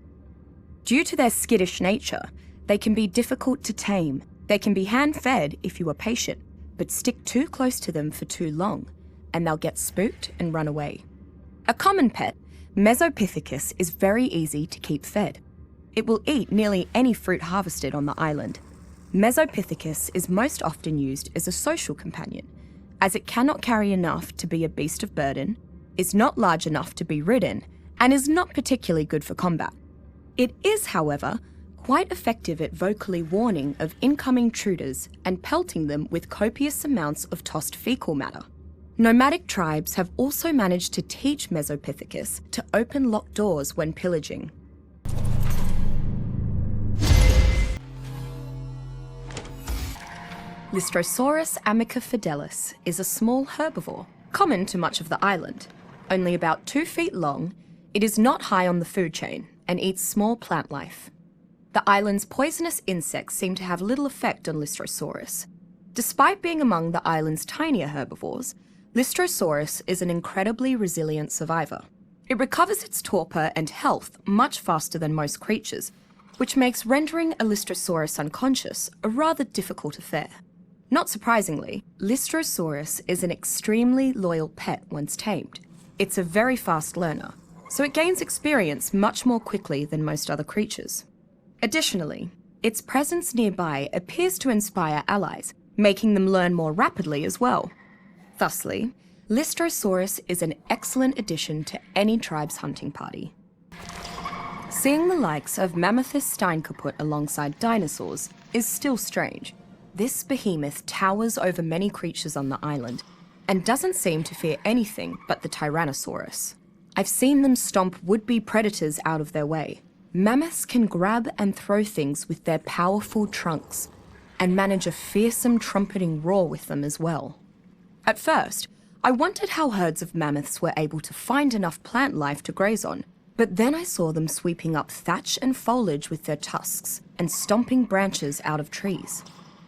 Due to their skittish nature, they can be difficult to tame. They can be hand-fed if you are patient, but stick too close to them for too long, and they'll get spooked and run away. A common pet, Mesopithecus is very easy to keep fed. It will eat nearly any fruit harvested on the island. Mesopithecus is most often used as a social companion, as it cannot carry enough to be a beast of burden, is not large enough to be ridden, and is not particularly good for combat. It is, however, quite effective at vocally warning of incoming intruders and pelting them with copious amounts of tossed fecal matter. Nomadic tribes have also managed to teach Mesopithecus to open locked doors when pillaging. Lystrosaurus amica-fidelis is a small herbivore, common to much of the island. Only about 2 feet long, it is not high on the food chain and eats small plant life. The island's poisonous insects seem to have little effect on Lystrosaurus. Despite being among the island's tinier herbivores, Lystrosaurus is an incredibly resilient survivor. It recovers its torpor and health much faster than most creatures, which makes rendering a Lystrosaurus unconscious a rather difficult affair. Not surprisingly, Lystrosaurus is an extremely loyal pet once tamed. It's a very fast learner, so it gains experience much more quickly than most other creatures. Additionally, its presence nearby appears to inspire allies, making them learn more rapidly as well. Thusly, Lystrosaurus is an excellent addition to any tribe's hunting party. Seeing the likes of Mammothus steinkaput alongside dinosaurs is still strange. This behemoth towers over many creatures on the island and doesn't seem to fear anything but the Tyrannosaurus. I've seen them stomp would-be predators out of their way. Mammoths can grab and throw things with their powerful trunks and manage a fearsome trumpeting roar with them as well. At first, I wondered how herds of mammoths were able to find enough plant life to graze on, but then I saw them sweeping up thatch and foliage with their tusks and stomping branches out of trees.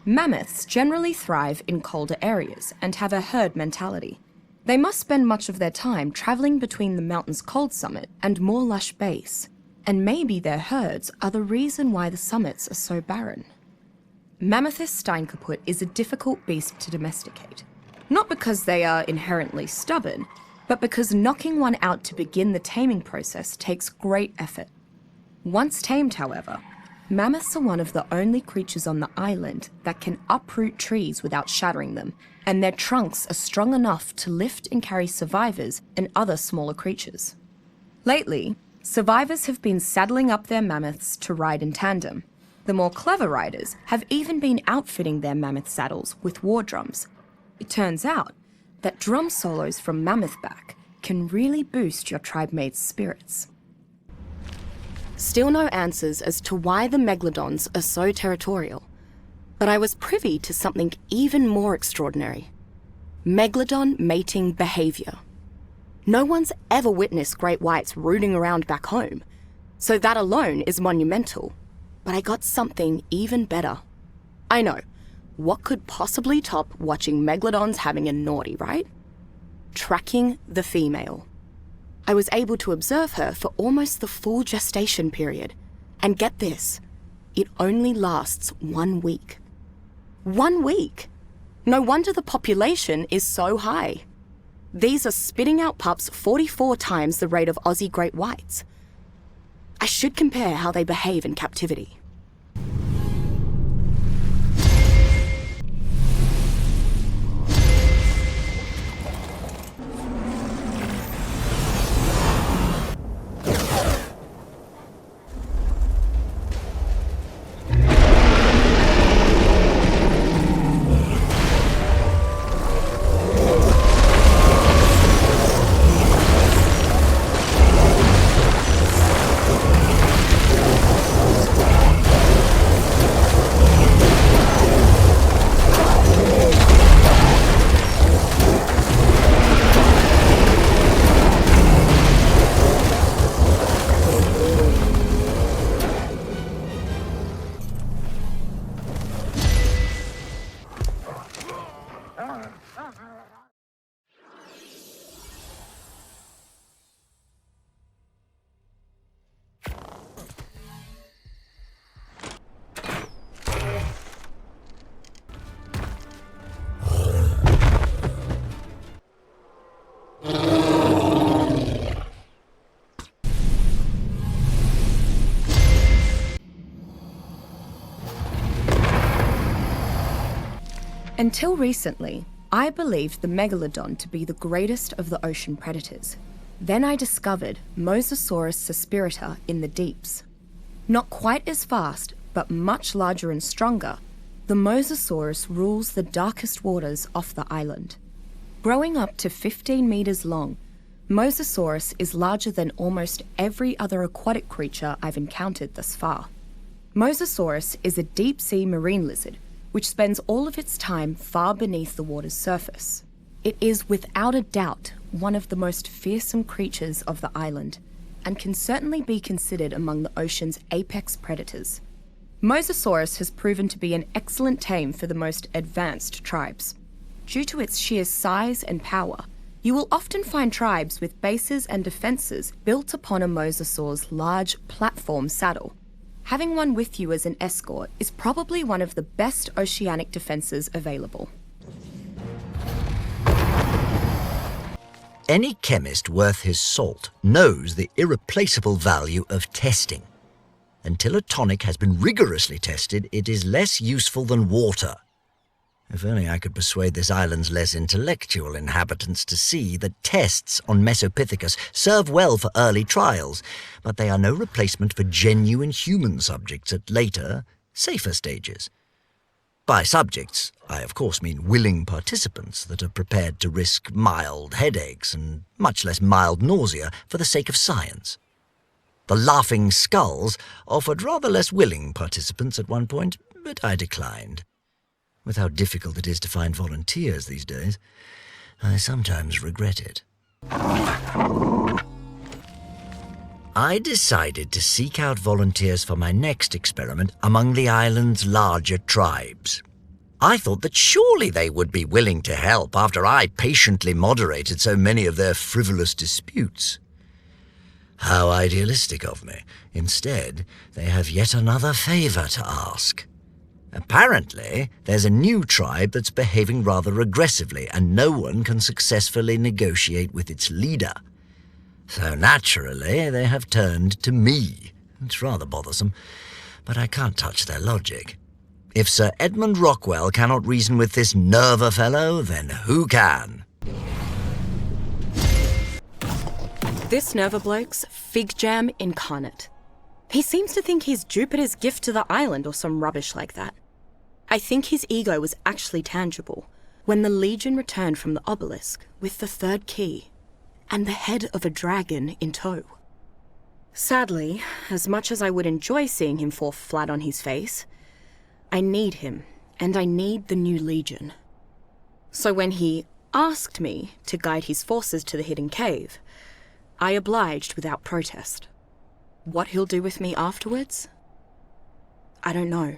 Mammoths generally thrive in colder areas and have a herd mentality. They must spend much of their time traveling between the mountain's cold summit and more lush base, and maybe their herds are the reason why the summits are so barren. Mammothus steinkaput is a difficult beast to domesticate, not because they are inherently stubborn, but because knocking one out to begin the taming process takes great effort. Once tamed, however, mammoths are one of the only creatures on the island that can uproot trees without shattering them, and their trunks are strong enough to lift and carry survivors and other smaller creatures. Lately, survivors have been saddling up their mammoths to ride in tandem. The more clever riders have even been outfitting their mammoth saddles with war drums. It turns out that drum solos from mammothback can really boost your tribe mate's spirits. Still no answers as to why the megalodons are so territorial. But I was privy to something even more extraordinary. Megalodon mating behavior. No one's ever witnessed great whites rooting around back home, so that alone is monumental. But I got something even better. I know, what could possibly top watching megalodons having a naughty, right? Tracking the female. I was able to observe her for almost the full gestation period. And get this, it only lasts 1 week. 1 week! No wonder the population is so high. These are spitting out pups 44 times the rate of Aussie great whites. I should compare how they behave in captivity. Until recently, I believed the megalodon to be the greatest of the ocean predators. Then I discovered Mosasaurus suspirita in the deeps. Not quite as fast, but much larger and stronger, the Mosasaurus rules the darkest waters off the island. Growing up to 15 meters long, Mosasaurus is larger than almost every other aquatic creature I've encountered thus far. Mosasaurus is a deep-sea marine lizard, which spends all of its time far beneath the water's surface. It is without a doubt one of the most fearsome creatures of the island, and can certainly be considered among the ocean's apex predators. Mosasaurus has proven to be an excellent tame for the most advanced tribes. Due to its sheer size and power, you will often find tribes with bases and defences built upon a mosasaur's large platform saddle. Having one with you as an escort is probably one of the best oceanic defences available. Any chemist worth his salt knows the irreplaceable value of testing. Until a tonic has been rigorously tested, it is less useful than water. If only I could persuade this island's less intellectual inhabitants to see that tests on Mesopithecus serve well for early trials, but they are no replacement for genuine human subjects at later, safer stages. By subjects, I of course mean willing participants that are prepared to risk mild headaches and much less mild nausea for the sake of science. The Laughing Skulls offered rather less willing participants at one point, but I declined. With how difficult it is to find volunteers these days, I sometimes regret it. I decided to seek out volunteers for my next experiment among the island's larger tribes. I thought that surely they would be willing to help after I patiently moderated so many of their frivolous disputes. How idealistic of me. Instead, they have yet another favor to ask. Apparently, there's a new tribe that's behaving rather aggressively, and no one can successfully negotiate with its leader. So naturally, they have turned to me. It's rather bothersome, but I can't touch their logic. If Sir Edmund Rockwell cannot reason with this Nerva fellow, then who can? This Nerva bloke's fig jam incarnate. He seems to think he's Jupiter's gift to the island or some rubbish like that. I think his ego was actually tangible when the Legion returned from the obelisk with the third key and the head of a dragon in tow. Sadly, as much as I would enjoy seeing him fall flat on his face, I need him and I need the new Legion. So when he asked me to guide his forces to the hidden cave, I obliged without protest. What he'll do with me afterwards? I don't know.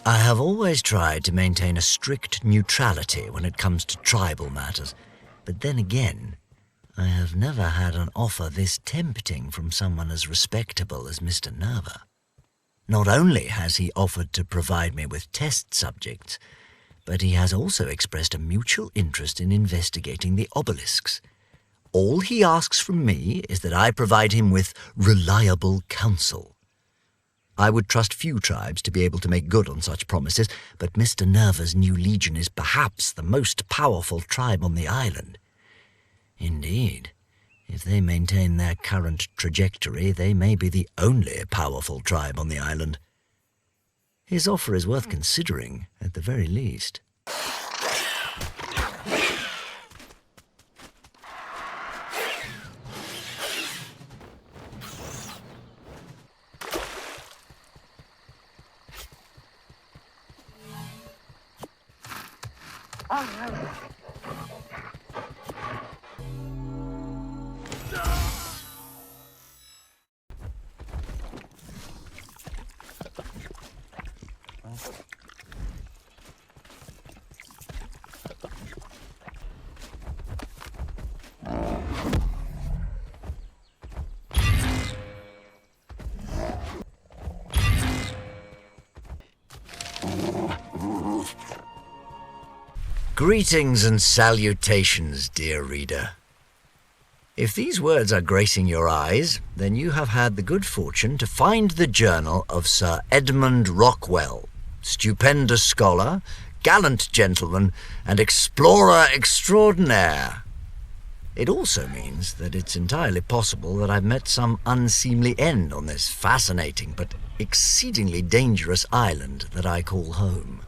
I have always tried to maintain a strict neutrality when it comes to tribal matters, but then again, I have never had an offer this tempting from someone as respectable as Mr. Nerva. Not only has he offered to provide me with test subjects, but he has also expressed a mutual interest in investigating the obelisks. All he asks from me is that I provide him with reliable counsel. I would trust few tribes to be able to make good on such promises, but Mr. Nerva's new legion is perhaps the most powerful tribe on the island. Indeed, if they maintain their current trajectory, they may be the only powerful tribe on the island. His offer is worth considering, at the very least. Greetings and salutations, dear reader. If these words are gracing your eyes, then you have had the good fortune to find the journal of Sir Edmund Rockwell, stupendous scholar, gallant gentleman, and explorer extraordinaire. It also means that it's entirely possible that I've met some unseemly end on this fascinating but exceedingly dangerous island that I call home.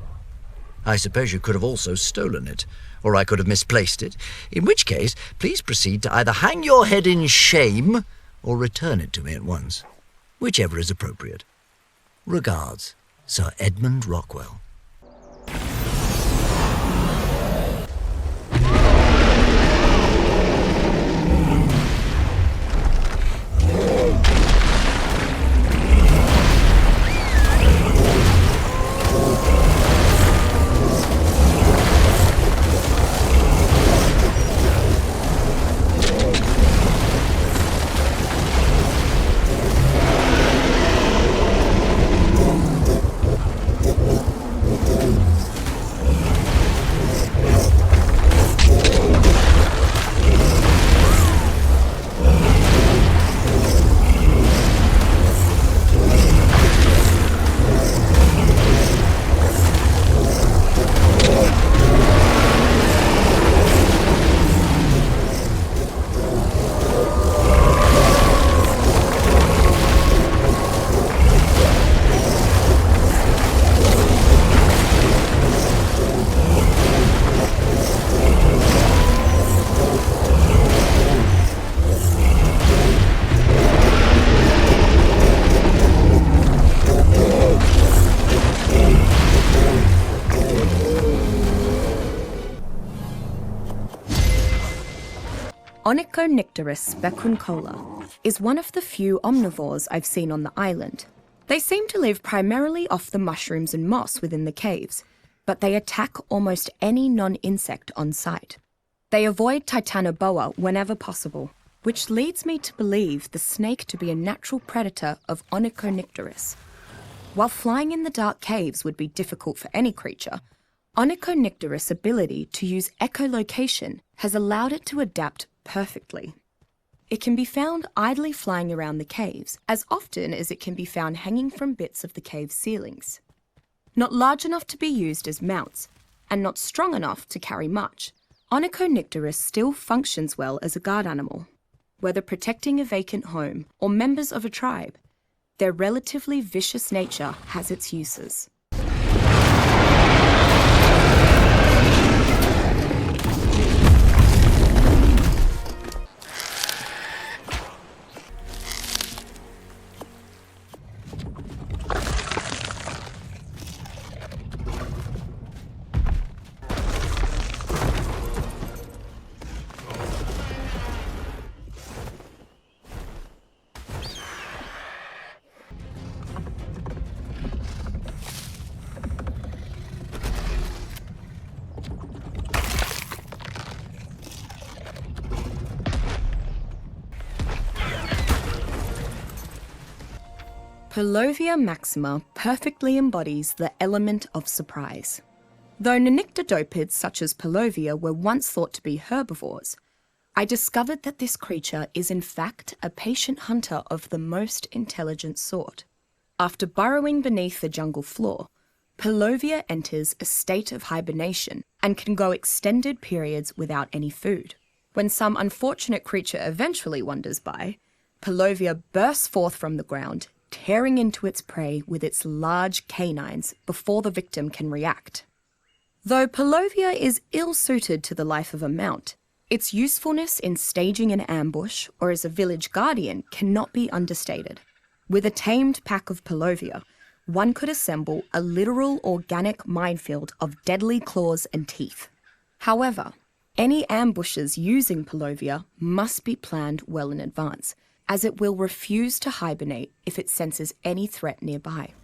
I suppose you could have also stolen it, or I could have misplaced it, in which case, please proceed to either hang your head in shame or return it to me at once, whichever is appropriate. Regards, Sir Edmund Rockwell. Onychonicterus specuncola is one of the few omnivores I've seen on the island. They seem to live primarily off the mushrooms and moss within the caves, but they attack almost any non-insect on sight. They avoid Titanoboa whenever possible, which leads me to believe the snake to be a natural predator of Onychonicterus. While flying in the dark caves would be difficult for any creature, Onychonicterus' ability to use echolocation has allowed it to adapt perfectly. It can be found idly flying around the caves, as often as it can be found hanging from bits of the cave ceilings. Not large enough to be used as mounts, and not strong enough to carry much, Onychonycterus still functions well as a guard animal. Whether protecting a vacant home or members of a tribe, their relatively vicious nature has its uses. Palovia maxima perfectly embodies the element of surprise. Though nenictodopids such as Palovia were once thought to be herbivores, I discovered that this creature is in fact a patient hunter of the most intelligent sort. After burrowing beneath the jungle floor, Palovia enters a state of hibernation and can go extended periods without any food. When some unfortunate creature eventually wanders by, Palovia bursts forth from the ground, tearing into its prey with its large canines before the victim can react. Though Palovia is ill-suited to the life of a mount, its usefulness in staging an ambush or as a village guardian cannot be understated. With a tamed pack of Palovia, one could assemble a literal organic minefield of deadly claws and teeth. However, any ambushes using Palovia must be planned well in advance, as it will refuse to hibernate if it senses any threat nearby.